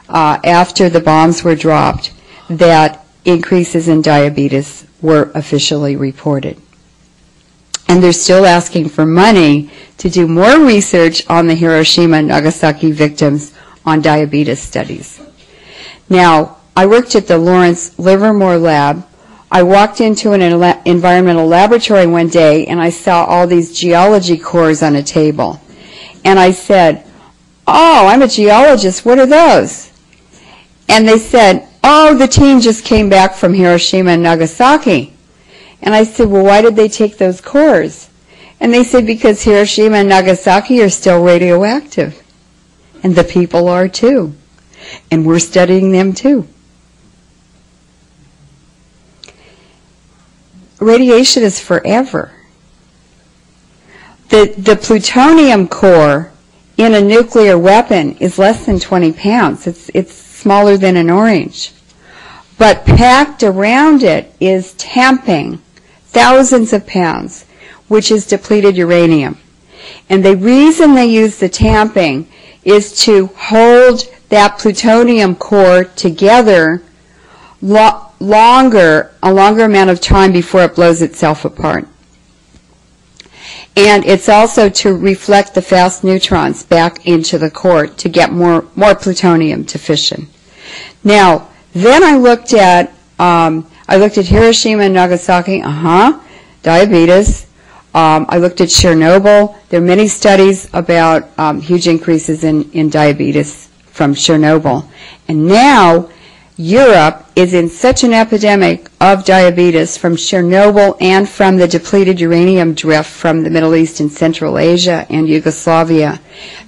after the bombs were dropped, that increases in diabetes were officially reported. And they're still asking for money to do more research on the Hiroshima and Nagasaki victims on diabetes studies. Now, I worked at the Leuren Moret lab. I walked into an environmental laboratory one day, and I saw all these geology cores on a table. And I said, "Oh, I'm a geologist. What are those?" And they said, "Oh, the team just came back from Hiroshima and Nagasaki." And I said, "Well, why did they take those cores?" And they said, "Because Hiroshima and Nagasaki are still radioactive. And the people are too. And we're studying them too." Radiation is forever. The plutonium core in a nuclear weapon is less than 20 pounds. It's smaller than an orange. But packed around it is tamping, thousands of pounds, which is depleted uranium. And the reason they use the tamping is to hold that plutonium core together a longer amount of time before it blows itself apart. And it's also to reflect the fast neutrons back into the core to get more plutonium to fission. Now, then I looked at Hiroshima and Nagasaki, diabetes. I looked at Chernobyl. There are many studies about huge increases in diabetes from Chernobyl. And now Europe is in such an epidemic of diabetes from Chernobyl and from the depleted uranium drift from the Middle East and Central Asia and Yugoslavia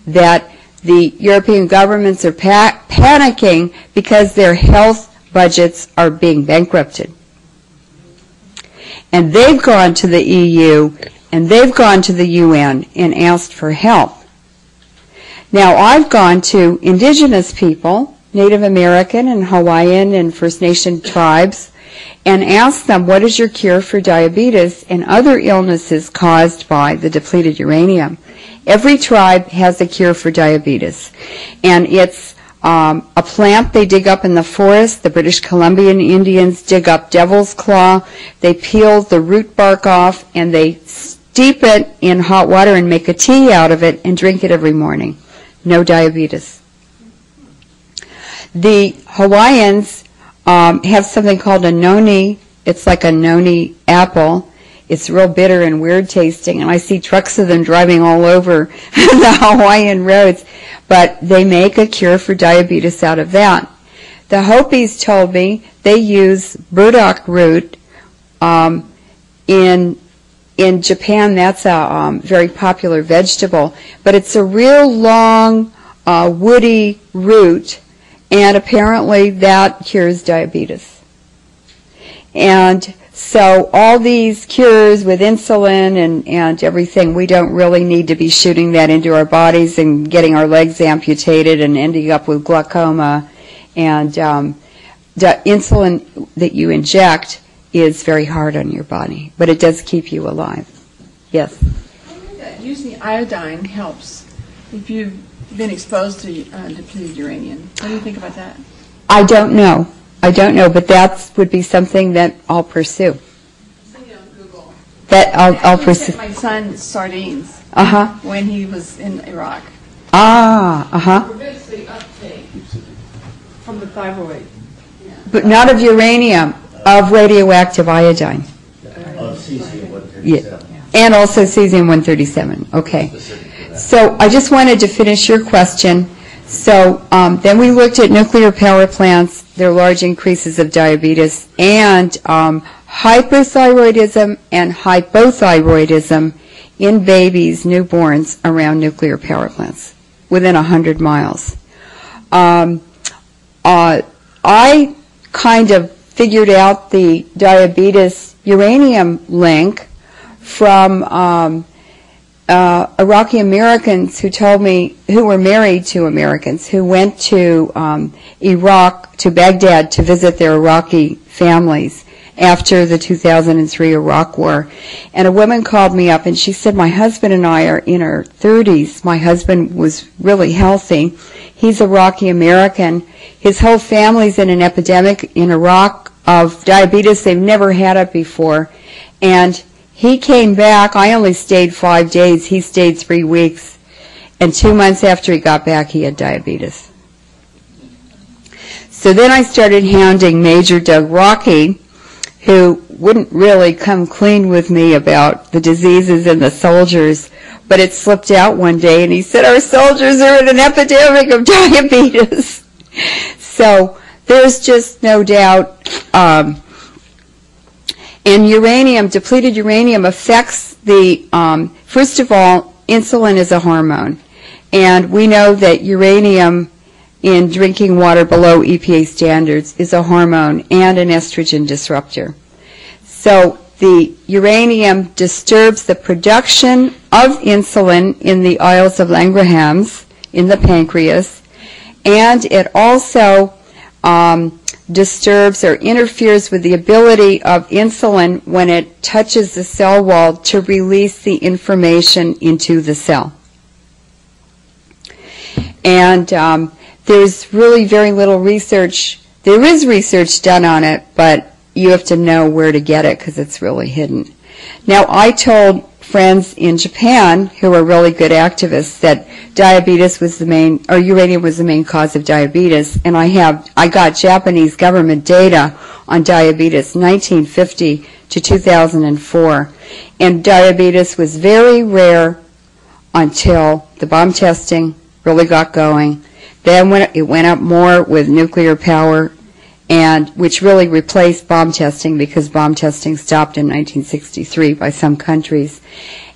that the European governments are panicking because their health budgets are being bankrupted. And they've gone to the EU and they've gone to the UN and asked for help. Now, I've gone to indigenous people, Native American and Hawaiian and First Nation tribes, and asked them, what is your cure for diabetes and other illnesses caused by the depleted uranium? Every tribe has a cure for diabetes, and it's a plant they dig up in the forest. The British Columbian Indians dig up devil's claw. They peel the root bark off, and they steep it in hot water and make a tea out of it and drink it every morning. No diabetes. The Hawaiians have something called a noni. It's like a noni apple. It's real bitter and weird tasting, and I see trucks of them driving all over the Hawaiian roads. But they make a cure for diabetes out of that. The Hopis told me they use burdock root. In Japan, that's a very popular vegetable, but it's a real long, woody root, and apparently that cures diabetes. And so all these cures with insulin and everything, we don't really need to be shooting that into our bodies and getting our legs amputated and ending up with glaucoma. And the insulin that you inject is very hard on your body, but it does keep you alive. Yes? Using iodine helps if you've been exposed to depleted uranium. What do you think about that? I don't know, but that would be something that I'll pursue. See it on Google. That I'll pursue. My son sardines when he was in Iraq. Prevents the uptake from the thyroid. But not of uranium, of radioactive iodine. Of cesium-137. Yeah. And also cesium-137. Okay. So I just wanted to finish your question. So then we looked at nuclear power plants, their large increases of diabetes, and hyperthyroidism and hypothyroidism in babies, newborns, around nuclear power plants, within 100 miles. I kind of figured out the diabetes uranium link from Iraqi Americans who told me, who were married to Americans, who went to Iraq, to Baghdad, to visit their Iraqi families after the 2003 Iraq War. And a woman called me up and she said, my husband and I are in our 30s. My husband was really healthy. He's Iraqi American. His whole family's in an epidemic in Iraq of diabetes. They've never had it before. And he came back. I only stayed 5 days. He stayed 3 weeks. And 2 months after he got back, he had diabetes. So then I started hounding Major Doug Rocky, who wouldn't really come clean with me about the diseases in the soldiers, but it slipped out one day, and he said, our soldiers are in an epidemic of diabetes. So there's just no doubt. And uranium, depleted uranium, affects the, first of all, insulin is a hormone. And we know that uranium in drinking water below EPA standards is a hormone and an estrogen disruptor. So the uranium disturbs the production of insulin in the aisles of Langerhans in the pancreas, and it also disturbs or interferes with the ability of insulin when it touches the cell wall to release the information into the cell. And there's really very little research. There is research done on it, but you have to know where to get it because it's really hidden. Now, I told friends in Japan who are really good activists that diabetes was the main, or uranium was the main cause of diabetes, and I got Japanese government data on diabetes 1950 to 2004, and diabetes was very rare until the bomb testing really got going. Then when it went up more with nuclear power, and which really replaced bomb testing because bomb testing stopped in 1963 by some countries.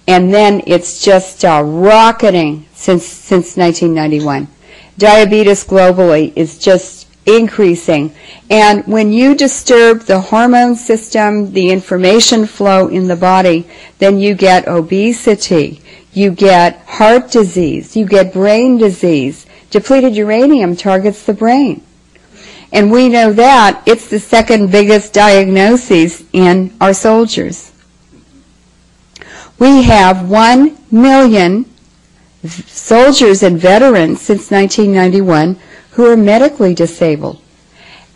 And then it's just rocketing since 1991. Diabetes globally is just increasing. And when you disturb the hormone system, the information flow in the body, then you get obesity, you get heart disease, you get brain disease. Depleted uranium targets the brain. And we know that it's the second biggest diagnosis in our soldiers. We have 1 million soldiers and veterans since 1991 who are medically disabled,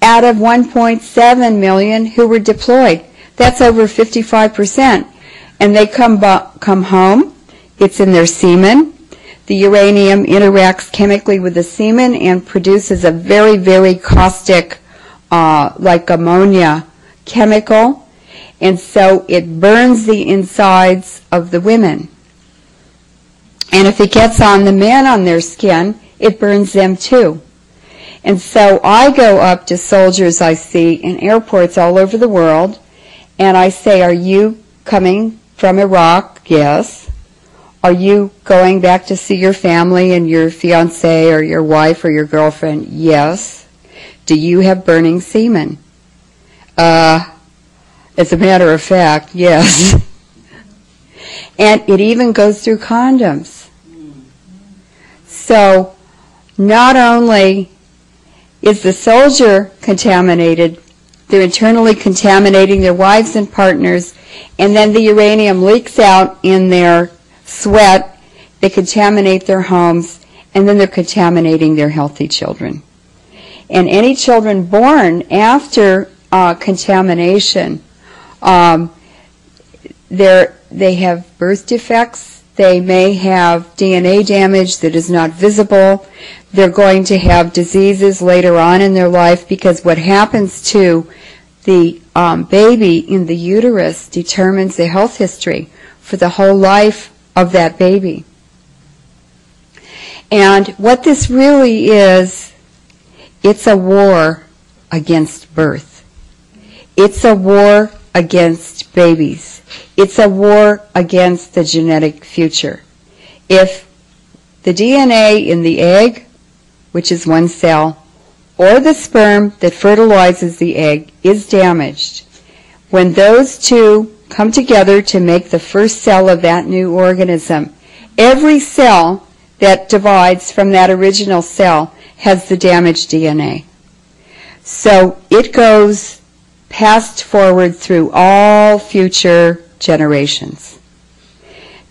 out of 1.7 million who were deployed. That's over 55%. And they come home, it's in their semen. The uranium interacts chemically with the semen and produces a very, very caustic, like ammonia chemical. And so it burns the insides of the women. And if it gets on the men on their skin, it burns them too. And so I go up to soldiers I see in airports all over the world, and I say, are you coming from Iraq? Yes. Are you going back to see your family and your fiancé or your wife or your girlfriend? Yes. Do you have burning semen? As a matter of fact, yes. And it even goes through condoms. So not only is the soldier contaminated, they're internally contaminating their wives and partners, and then the uranium leaks out in their sweat, they contaminate their homes, and then they're contaminating their healthy children. And any children born after contamination, they have birth defects, they may have DNA damage that is not visible, they're going to have diseases later on in their life, because what happens to the baby in the uterus determines the health history for the whole life of that baby. And what this really is, it's a war against birth. It's a war against babies. It's a war against the genetic future. If the DNA in the egg, which is one cell, or the sperm that fertilizes the egg is damaged, when those two come together to make the first cell of that new organism, every cell that divides from that original cell has the damaged DNA. So it goes passed forward through all future generations.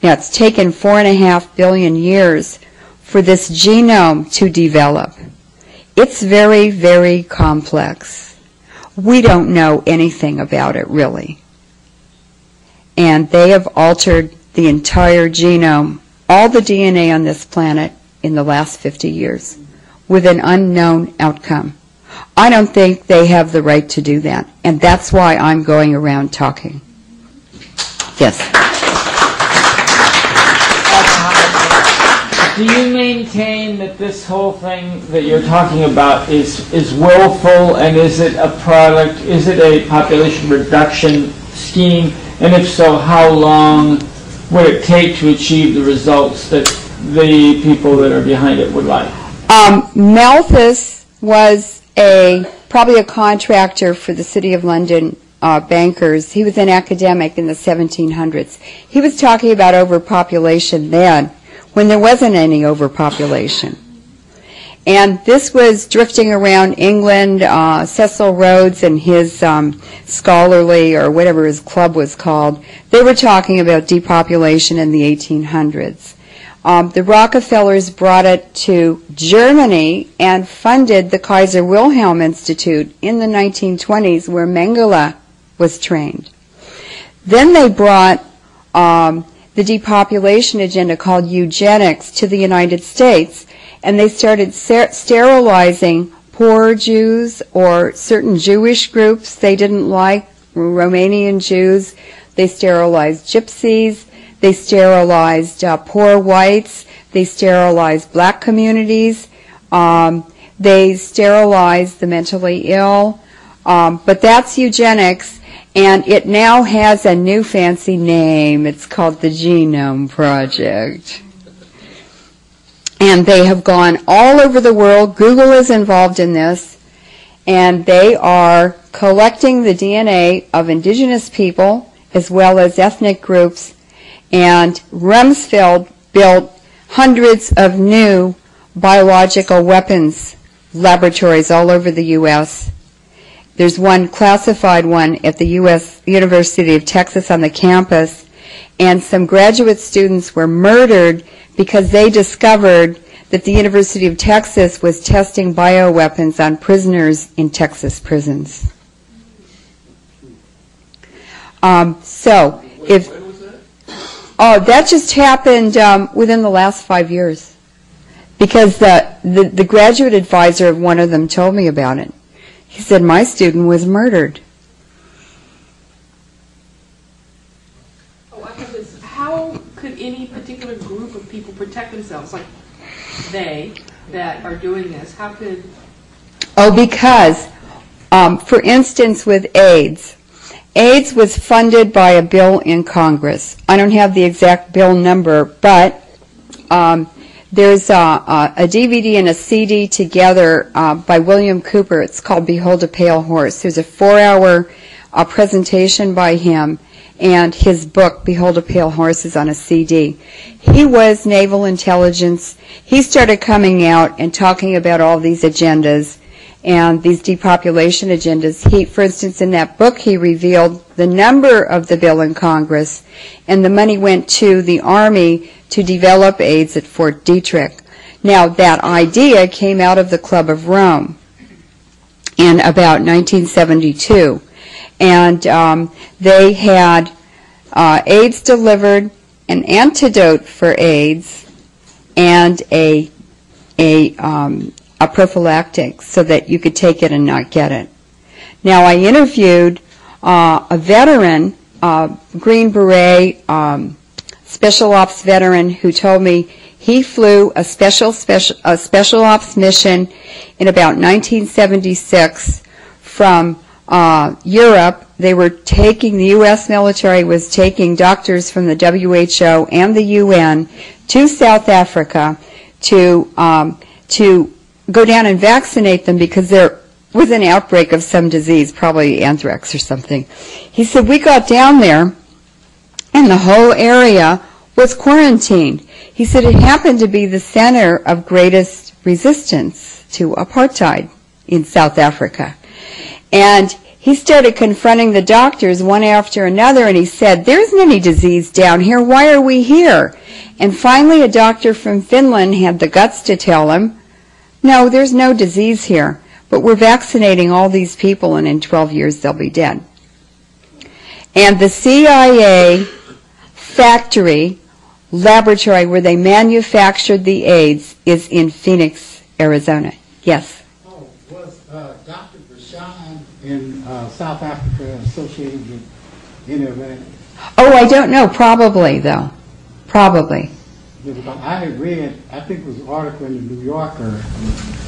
Now, it's taken 4.5 billion years for this genome to develop. It's very, very complex. We don't know anything about it, really. And they have altered the entire genome, all the DNA on this planet, in the last 50 years, with an unknown outcome. I don't think they have the right to do that, and that's why I'm going around talking. Yes. Do you maintain that this whole thing that you're talking about is willful, and is it a product, is it a population reduction scheme, and if so, how long would it take to achieve the results that the people that are behind it would like? Malthus was probably a contractor for the City of London bankers. He was an academic in the 1700s. He was talking about overpopulation then, when there wasn't any overpopulation. And this was drifting around England. Cecil Rhodes and his scholarly, or whatever his club was called, they were talking about depopulation in the 1800s. The Rockefellers brought it to Germany and funded the Kaiser Wilhelm Institute in the 1920s, where Mengele was trained. Then they brought the depopulation agenda called eugenics to the United States, and they started sterilizing poor Jews or certain Jewish groups they didn't like, Romanian Jews. They sterilized gypsies. They sterilized poor whites. They sterilized black communities. They sterilized the mentally ill. But that's eugenics, and it now has a new fancy name. It's called the Genome Project. And they have gone all over the world. Google is involved in this, and they are collecting the DNA of indigenous people as well as ethnic groups. And Rumsfeld built hundreds of new biological weapons laboratories all over the U.S. There's one classified one at the U.S. University of Texas on the campus, and some graduate students were murdered because they discovered that the University of Texas was testing bioweapons on prisoners in Texas prisons. That just happened within the last 5 years, because the graduate advisor of one of them told me about it. He said, my student was murdered. How could any particular group of people protect themselves, like they that are doing this? How could... Because, for instance, with AIDS was funded by a bill in Congress. I don't have the exact bill number, but there's a DVD and a CD together by William Cooper. It's called Behold a Pale Horse. There's a 4-hour presentation by him, and his book, Behold a Pale Horse, is on a CD. He was naval intelligence. He started coming out and talking about all these agendas and these depopulation agendas. For instance, in that book, he revealed the number of the bill in Congress, and the money went to the Army to develop AIDS at Fort Detrick. Now, that idea came out of the Club of Rome in about 1972, and they had AIDS delivered, an antidote for AIDS, and a prophylactic so that you could take it and not get it. Now, I interviewed a veteran, Green Beret, special ops veteran, who told me he flew a special ops mission in about 1976 from Europe. The U.S. military was taking doctors from the WHO and the UN to South Africa to go down and vaccinate them because there was an outbreak of some disease, probably anthrax or something. He said, we got down there and the whole area was quarantined. He said it happened to be the center of greatest resistance to apartheid in South Africa. And he started confronting the doctors one after another, and he said, there isn't any disease down here. Why are we here? And finally a doctor from Finland had the guts to tell him, no, there's no disease here, but we're vaccinating all these people, and in 12 years they'll be dead. And the CIA factory, laboratory where they manufactured the AIDS is in Phoenix, Arizona. Yes? Oh, was Dr. Bashan in South Africa associated with any of that? Oh, I don't know. Probably, though. Probably. Yeah, because I had read, I think it was an article in the New Yorker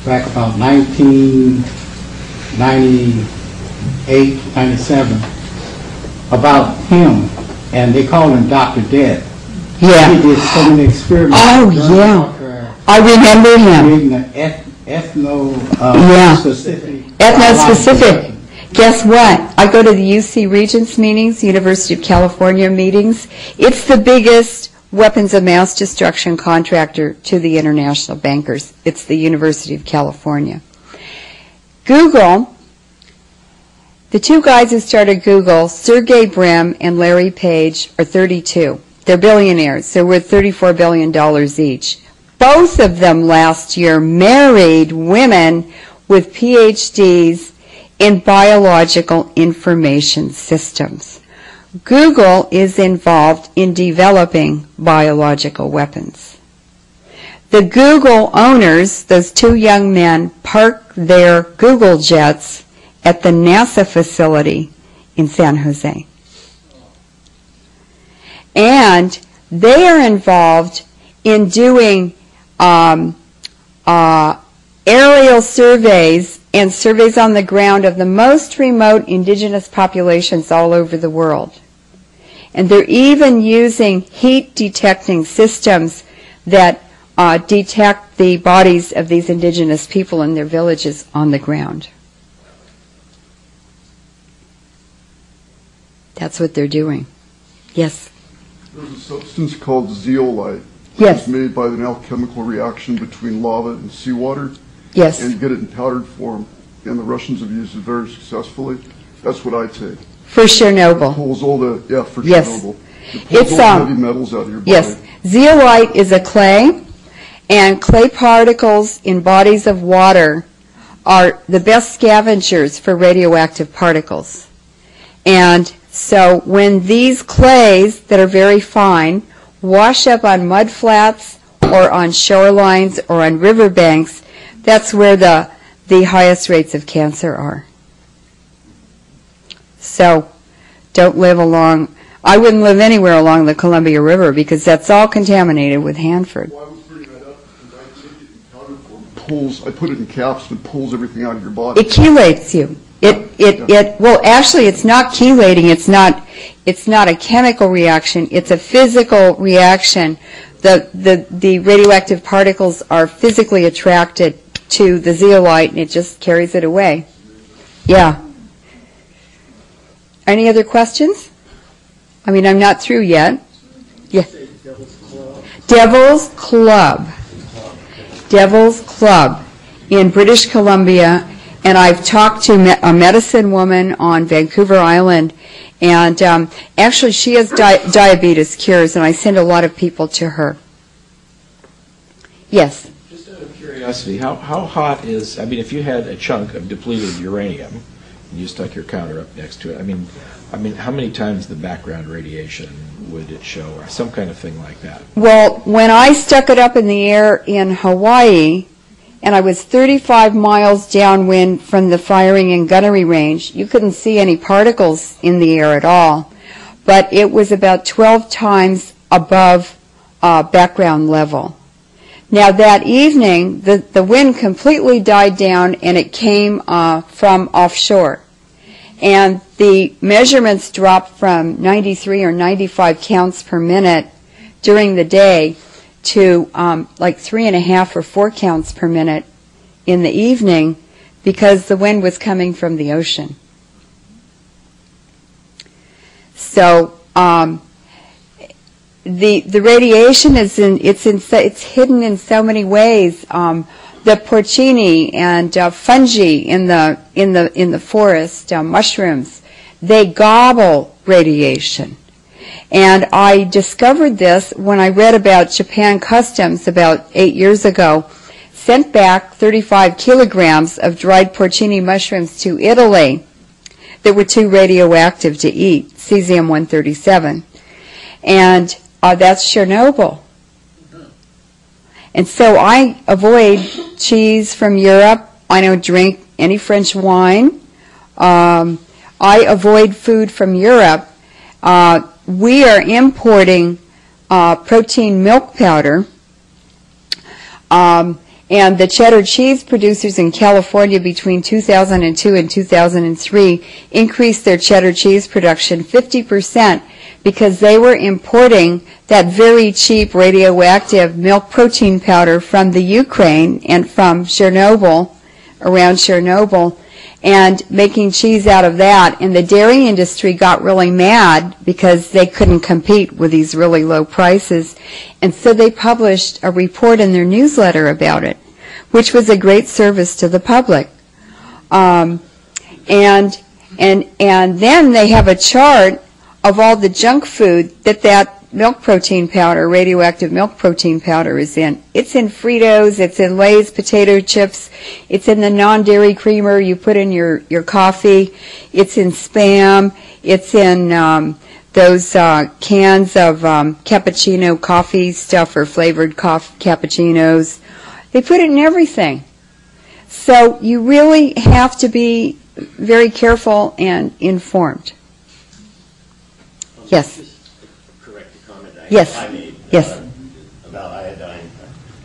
back about 1998, 97, about him, and they called him Dr. Dead. Yeah. He did so many experiments. Oh, yeah. I remember him. Creating an ethno-specific. Ethno-specific. Guess what? I go to the UC Regents meetings, University of California meetings. It's the biggest weapons of mass destruction contractor to the international bankers. It's the University of California. Google, the two guys who started Google, Sergey Brin and Larry Page, are 32. They're billionaires. They're worth $34 billion each. Both of them last year married women with PhDs in biological information systems. Google is involved in developing biological weapons. The Google owners, those two young men, park their Google jets at the NASA facility in San Jose. And they are involved in doing aerial surveys and surveys on the ground of the most remote indigenous populations all over the world. And they're even using heat detecting systems that detect the bodies of these indigenous people in their villages on the ground. That's what they're doing. Yes? There's a substance called zeolite. Yes. It's made by an alchemical reaction between lava and seawater. Yes. And you get it in powdered form. And the Russians have used it very successfully. That's what I take. For Chernobyl. It pulls all the, for yes. Chernobyl. It pulls all the heavy metals out of your body. Yes. Zeolite is a clay, and clay particles in bodies of water are the best scavengers for radioactive particles. And so when these clays that are very fine wash up on mud flats or on shorelines or on riverbanks, that's where the highest rates of cancer are. So don't live along, I wouldn't live anywhere along the Columbia River because that's all contaminated with Hanford. Well, I was bringing that up because I take it in powdered form. I put it in caps and it pulls everything out of your body. It chelates you. Well, actually, it's not chelating. It's not a chemical reaction. It's a physical reaction. The radioactive particles are physically attracted to the zeolite, and it just carries it away. Yeah. Any other questions? I mean, I'm not through yet. Yeah. Devil's Club. Devil's Club in British Columbia. And I've talked to a medicine woman on Vancouver Island, and actually she has diabetes cures, and I send a lot of people to her. Yes? Just out of curiosity, how hot is, I mean, if you had a chunk of depleted uranium, and you stuck your counter up next to it, I mean, how many times the background radiation would it show, or some kind of thing like that? Well, when I stuck it up in the air in Hawaii, and I was 35 miles downwind from the firing and gunnery range, you couldn't see any particles in the air at all. But it was about 12 times above background level. Now that evening, the wind completely died down and it came from offshore. And the measurements dropped from 93 or 95 counts per minute during the day to like 3.5 or 4 counts per minute in the evening because the wind was coming from the ocean. So the radiation is it's hidden in so many ways. The porcini and fungi in the forest, mushrooms, they gobble radiation. And I discovered this when I read about Japan Customs about 8 years ago, sent back 35 kilograms of dried porcini mushrooms to Italy that were too radioactive to eat, cesium-137. And that's Chernobyl. And so I avoid cheese from Europe. I don't drink any French wine. I avoid food from Europe. We are importing protein milk powder. And the cheddar cheese producers in California between 2002 and 2003 increased their cheddar cheese production 50% because they were importing that very cheap radioactive milk protein powder from the Ukraine and from Chernobyl, around Chernobyl, and making cheese out of that. And the dairy industry got really mad because they couldn't compete with these really low prices. And so they published a report in their newsletter about it, which was a great service to the public. And then they have a chart of all the junk food that milk protein powder, radioactive milk protein powder is in. It's in Fritos, it's in Lay's potato chips, it's in the non-dairy creamer you put in your coffee, it's in Spam, it's in those cans of cappuccino coffee stuff or flavored cappuccinos. They put it in everything. So you really have to be very careful and informed. Yes. Correct the comment Yes. I made Yes. About iodine.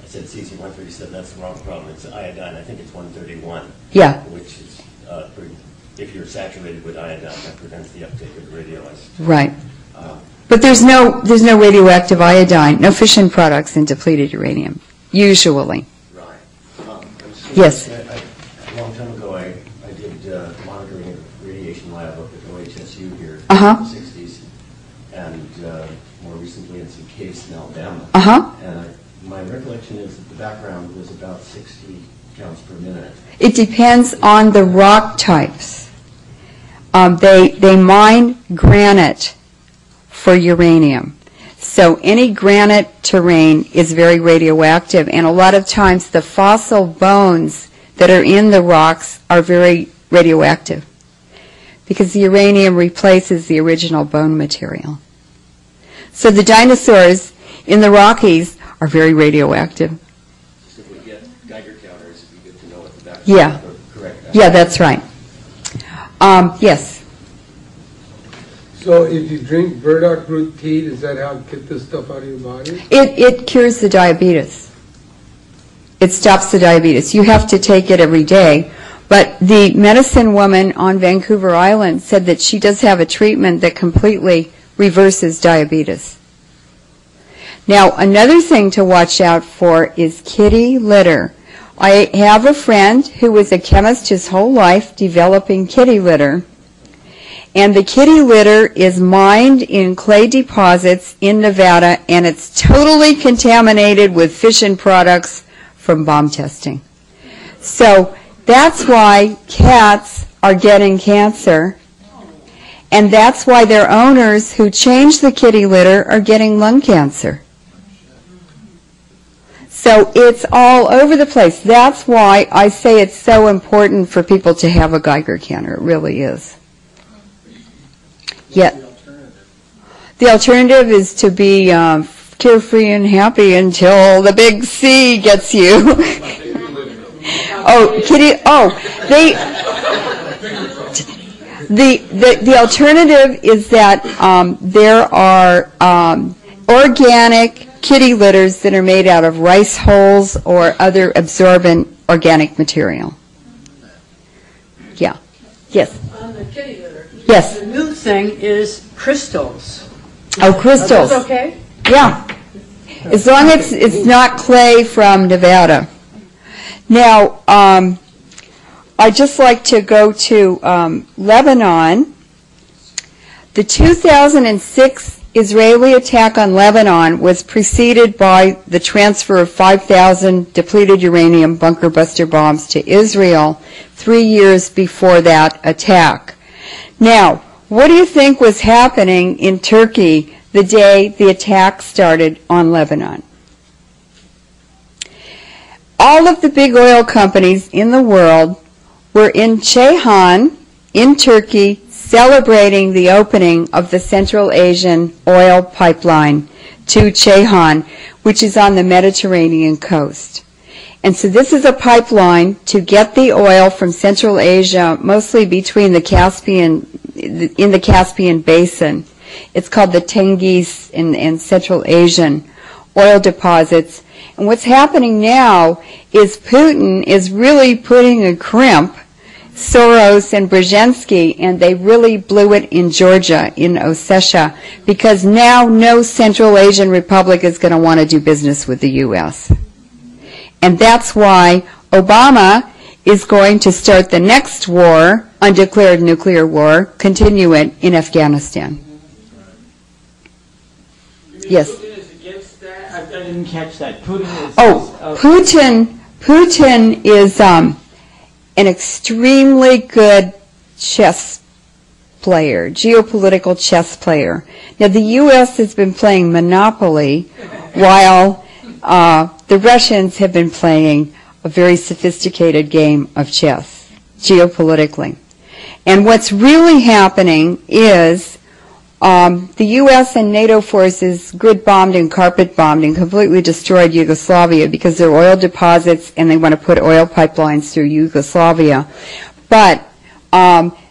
I said cesium-137, that's the wrong problem. It's iodine, I think it's 131. Yeah. Which is, if you're saturated with iodine, that prevents the uptake of radioisotope. Right. But there's no radioactive iodine, no fission products in depleted uranium, usually. Right. Yes. A long time ago, I did monitoring at a radiation lab up at OHSU here in Uh-huh. the 60s, and more recently in some caves in Alabama. Uh-huh. And my recollection is that the background was about 60 counts per minute. It depends on the rock types. They mine granite for uranium. So any granite terrain is very radioactive, and a lot of times the fossil bones that are in the rocks are very radioactive because the uranium replaces the original bone material. So the dinosaurs in the Rockies are very radioactive. So if we get Geiger counters, it'd be good to know what the background Yeah. is. Correct. Yeah, that's right. Yes. So if you drink burdock root tea, does that help get this stuff out of your body? It cures the diabetes. It stops the diabetes. You have to take it every day. But the medicine woman on Vancouver Island said that she does have a treatment that completely reverses diabetes. Now, another thing to watch out for is kitty litter. I have a friend who was a chemist his whole life developing kitty litter. And the kitty litter is mined in clay deposits in Nevada, and it's totally contaminated with fission products from bomb testing. So that's why cats are getting cancer, and that's why their owners who change the kitty litter are getting lung cancer. So it's all over the place. That's why I say it's so important for people to have a Geiger counter. It really is. Yeah. The alternative is to be carefree and happy until the big C gets you. The alternative is that there are organic kitty litters that are made out of rice hulls or other absorbent organic material. Yeah. Yes. On the kitty litter. Yes. The new thing is crystals. Oh, crystals. Are those okay? Yeah. As long as it's not clay from Nevada. Now, I'd just like to go to Lebanon. The 2006 Israeli attack on Lebanon was preceded by the transfer of 5,000 depleted uranium bunker buster bombs to Israel 3 years before that attack. Now, what do you think was happening in Turkey the day the attack started on Lebanon? All of the big oil companies in the world were in Ceyhan, in Turkey, celebrating the opening of the Central Asian oil pipeline to Ceyhan, which is on the Mediterranean coast. And so this is a pipeline to get the oil from Central Asia, mostly between the Caspian, in the Caspian Basin. It's called the Tengiz and Central Asian oil deposits. And what's happening now is Putin is really putting a crimp, Soros and Brzezinski, and they really blew it in Georgia, in Ossetia, because now no Central Asian republic is going to want to do business with the U.S. And that's why Obama is going to start the next war, undeclared nuclear war, continue it in Afghanistan. Yes? Putin is against that? I didn't catch that. Putin is... Putin is an extremely good chess player, geopolitical chess player. Now, the U.S. has been playing Monopoly while the Russians have been playing a very sophisticated game of chess, geopolitically. And what's really happening is the U.S. and NATO forces grid bombed and carpet bombed and completely destroyed Yugoslavia because there are oil deposits and they want to put oil pipelines through Yugoslavia. But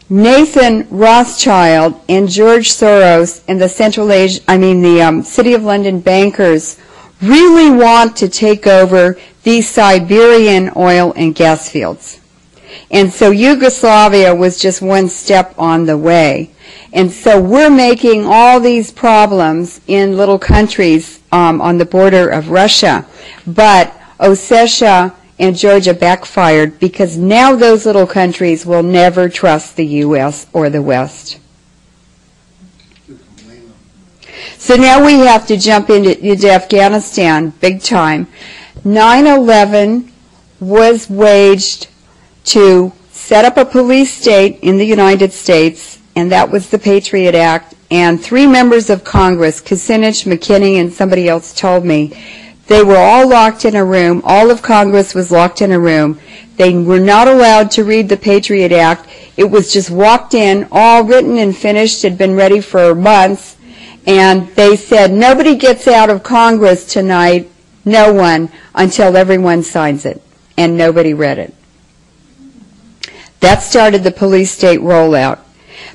Nathan Rothschild and George Soros and the the City of London bankers really want to take over these Siberian oil and gas fields. And so Yugoslavia was just one step on the way. And so we're making all these problems in little countries on the border of Russia. But Ossetia and Georgia backfired because now those little countries will never trust the U.S. or the West. So now we have to jump into Afghanistan big time. 9/11 was waged to set up a police state in the United States, and that was the Patriot Act. And 3 members of Congress, Kucinich, McKinney, and somebody else told me, they were all locked in a room. All of Congress was locked in a room. They were not allowed to read the Patriot Act. It was just walked in, all written and finished, had been ready for months. And they said, nobody gets out of Congress tonight, no one, until everyone signs it. And nobody read it. That started the police state rollout.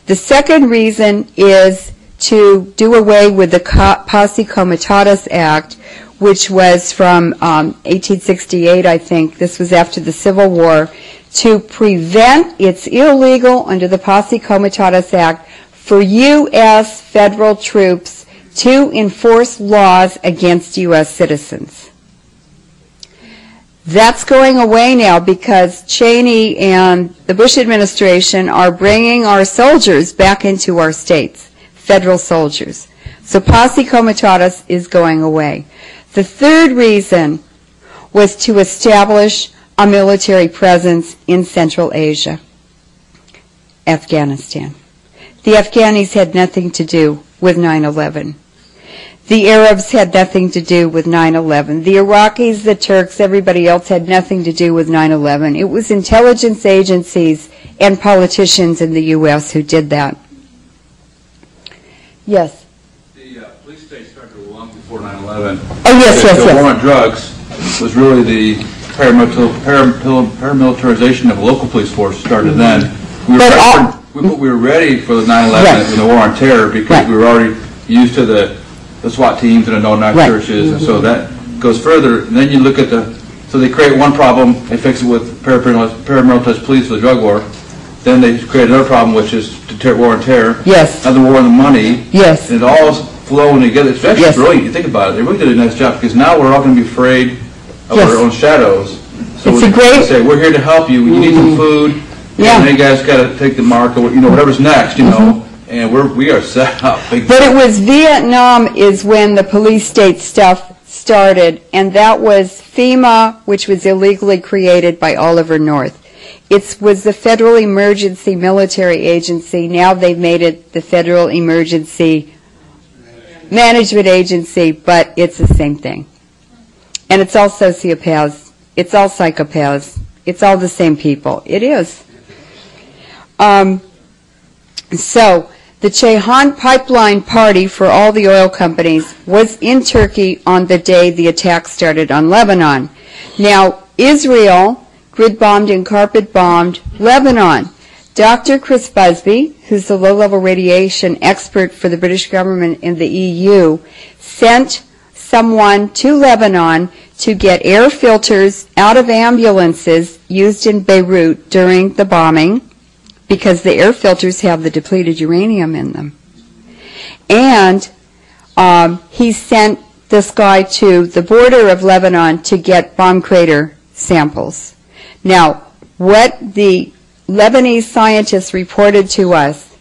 The second reason is to do away with the Posse Comitatus Act, which was from 1868, I think. This was after the Civil War. To prevent, it's illegal under the Posse Comitatus Act for U.S. federal troops to enforce laws against U.S. citizens. That's going away now because Cheney and the Bush administration are bringing our soldiers back into our states, federal soldiers. So Posse Comitatus is going away. The third reason was to establish a military presence in Central Asia, Afghanistan. The Afghanis had nothing to do with 9/11. The Arabs had nothing to do with 9/11. The Iraqis, the Turks, everybody else had nothing to do with 9/11. It was intelligence agencies and politicians in the U.S. who did that. Yes? The police state started long before 9/11. Oh, yes, yes, The yes. war on drugs was really the paramilitarization of a local police force started then. We were ready for the 9/11 and the war on terror because we were already used to the SWAT teams and the no-knock churches, and so that goes further. And then you look at so they create one problem, they fix it with paramilitarized police for the drug war. Then they create another problem, which is war on terror. Yes. Another war on the money. Yes. And it all is flowing together. It's actually brilliant. You think about it. They really did a nice job because now we're all going to be afraid of our own shadows. So it's a great. Say we're here to help you. You need some food. Yeah. And you guys got to take the mark, or whatever's next. And we are set up. But it was Vietnam is when the police state stuff started, and that was FEMA, which was illegally created by Oliver North. It was the Federal Emergency Military Agency. Now they've made it the Federal Emergency Management Agency, but it's the same thing. And it's all sociopaths. It's all psychopaths. It's all the same people. It is. So the Ceyhan Pipeline Party for all the oil companies was in Turkey on the day the attack started on Lebanon. Now, Israel grid-bombed and carpet-bombed Lebanon. Dr. Chris Busby, who's the low-level radiation expert for the British government and the EU, sent someone to Lebanon to get air filters out of ambulances used in Beirut during the bombing, because the air filters have the depleted uranium in them. And he sent this guy to the border of Lebanon to get bomb crater samples. Now, what the Lebanese scientists reported to us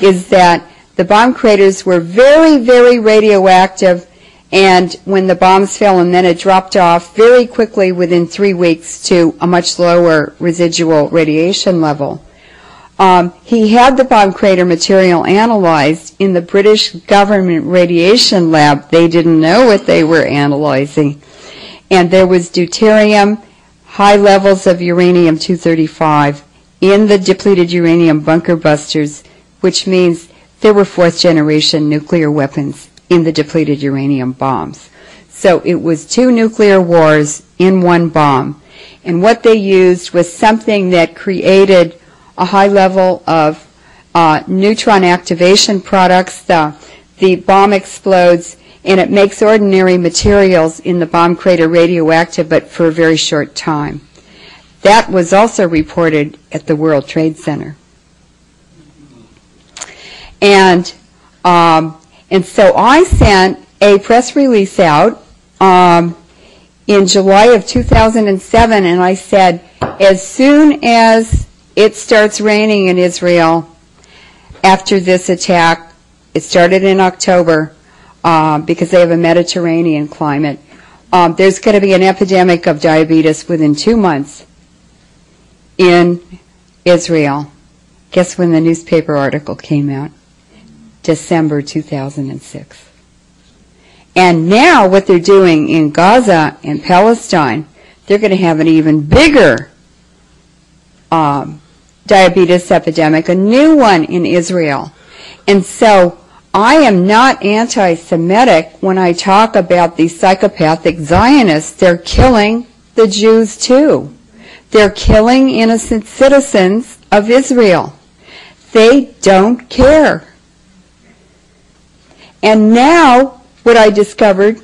is that the bomb craters were very, very radioactive, and when the bombs fell, and then it dropped off very quickly within 3 weeks to a much lower residual radiation level. He had the bomb crater material analyzed in the British government radiation lab. They didn't know what they were analyzing. And there was deuterium, high levels of uranium-235 in the depleted uranium bunker busters, which means there were fourth-generation nuclear weapons in the depleted uranium bombs. So it was 2 nuclear wars in one bomb. And what they used was something that created a high level of neutron activation products. The bomb explodes, and it makes ordinary materials in the bomb crater radioactive, but for a very short time. That was also reported at the World Trade Center. And so I sent a press release out in July of 2007, and I said, as soon as it starts raining in Israel after this attack, it started in October because they have a Mediterranean climate, there's going to be an epidemic of diabetes within 2 months in Israel. Guess when the newspaper article came out? December 2006. And now what they're doing in Gaza and Palestine, they're going to have an even bigger diabetes epidemic, a new one in Israel. And so I am not anti-Semitic when I talk about these psychopathic Zionists. They're killing the Jews too. They're killing innocent citizens of Israel. They don't care. And now what I discovered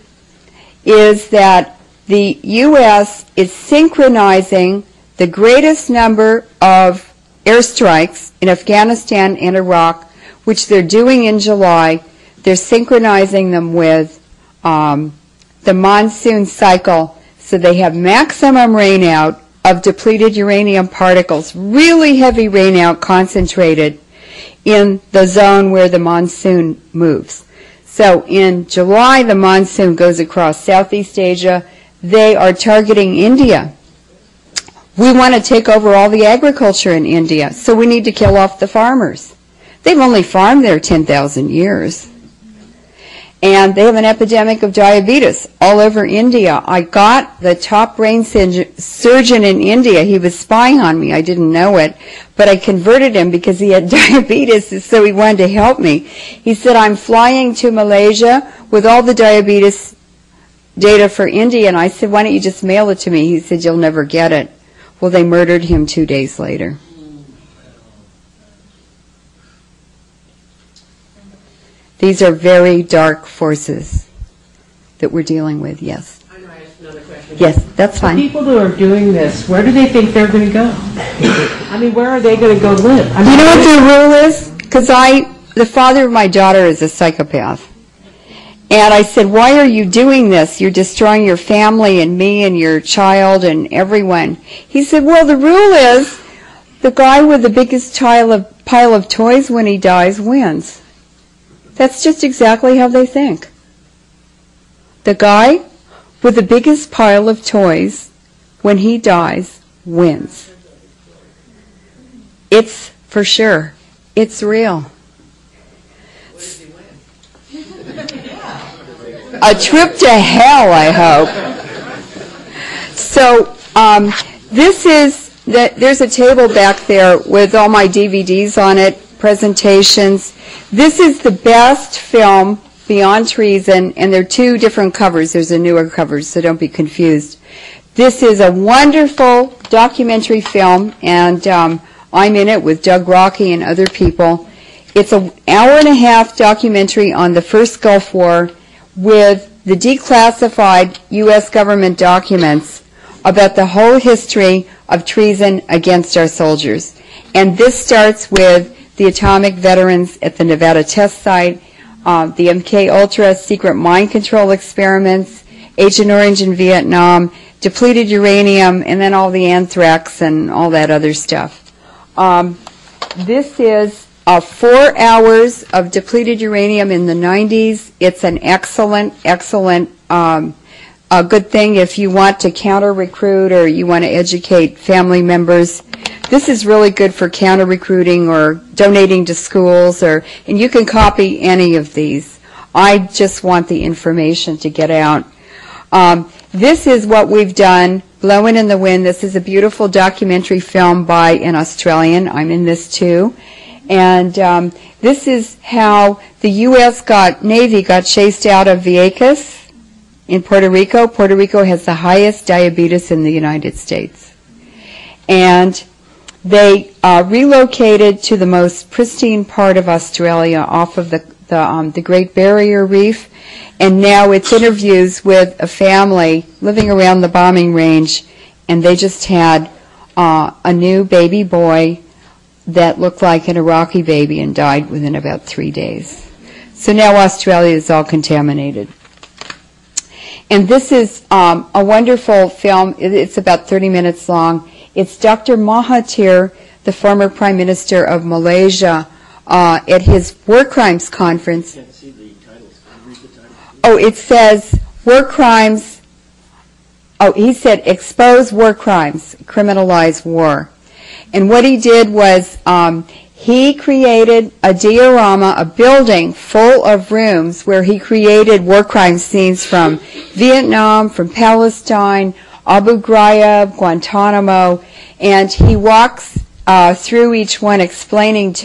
is that the U.S. is synchronizing the greatest number of airstrikes in Afghanistan and Iraq, which they're doing in July. They're synchronizing them with the monsoon cycle, so they have maximum rainout of depleted uranium particles, really heavy rainout concentrated in the zone where the monsoon moves. So in July, the monsoon goes across Southeast Asia. They are targeting India. We want to take over all the agriculture in India, so we need to kill off the farmers. They've only farmed there 10,000 years. And they have an epidemic of diabetes all over India. I got the top brain surgeon in India. He was spying on me. I didn't know it. But I converted him because he had diabetes, so he wanted to help me. He said, I'm flying to Malaysia with all the diabetes data for India. And I said, why don't you just mail it to me? He said, you'll never get it. Well, they murdered him 2 days later. These are very dark forces that we're dealing with, yes. I know I asked another question. Yes, that's fine. The people who are doing this, where do they think they're going to go? I mean, where are they going to go live? I mean, you know what their rule is? Because the father of my daughter is a psychopath. And I said, why are you doing this? You're destroying your family and me and your child and everyone. He said, well, the rule is the guy with the biggest pile of toys when he dies wins. That's just exactly how they think. The guy with the biggest pile of toys when he dies wins. It's for sure. It's real. A trip to hell, I hope. So there's a table back there with all my DVDs on it, presentations. This is the best film, Beyond Treason, and there are 2 different covers. There's a newer cover, so don't be confused. This is a wonderful documentary film, and I'm in it with Doug Rockey and other people. It's an hour-and-a-half documentary on the first Gulf War with the declassified U.S. government documents about the whole history of treason against our soldiers. And this starts with the atomic veterans at the Nevada test site, the MK-Ultra secret mind control experiments, Agent Orange in Vietnam, depleted uranium, and then all the anthrax and all that other stuff. This is 4 hours of depleted uranium in the 90s. It's an excellent, excellent a good thing if you want to counter-recruit or you want to educate family members. This is really good for counter-recruiting or donating to schools, and you can copy any of these. I just want the information to get out. This is what we've done, Blowin' in the Wind. This is a beautiful documentary film by an Australian. I'm in this too. And this is how the U.S. Navy got chased out of Vieques in Puerto Rico. Puerto Rico has the highest diabetes in the United States. And they relocated to the most pristine part of Australia off of the Great Barrier Reef. And now it's interviews with a family living around the bombing range, and they just had a new baby boy that looked like an Iraqi baby and died within about 3 days. So now Australia is all contaminated. And this is a wonderful film. It's about 30 minutes long. It's Dr. Mahathir, the former Prime Minister of Malaysia, at his war crimes conference. I can't see the titles. Can you read the title? Oh, it says war crimes. Oh, he said expose war crimes, criminalize war. And what he did was he created a diorama, a building full of rooms where he created war crime scenes from Vietnam, from Palestine, Abu Ghraib, Guantanamo, and he walks through each one explaining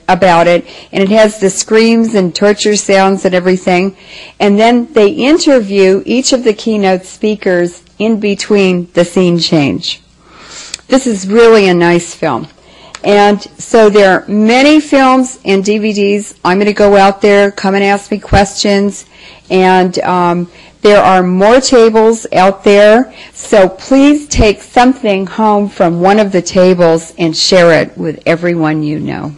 about it, and it has the screams and torture sounds and everything. And then they interview each of the keynote speakers in between the scene change. This is really a nice film. And so there are many films and DVDs. I'm going to go out there, come and ask me questions. And there are more tables out there. So please take something home from one of the tables and share it with everyone you know.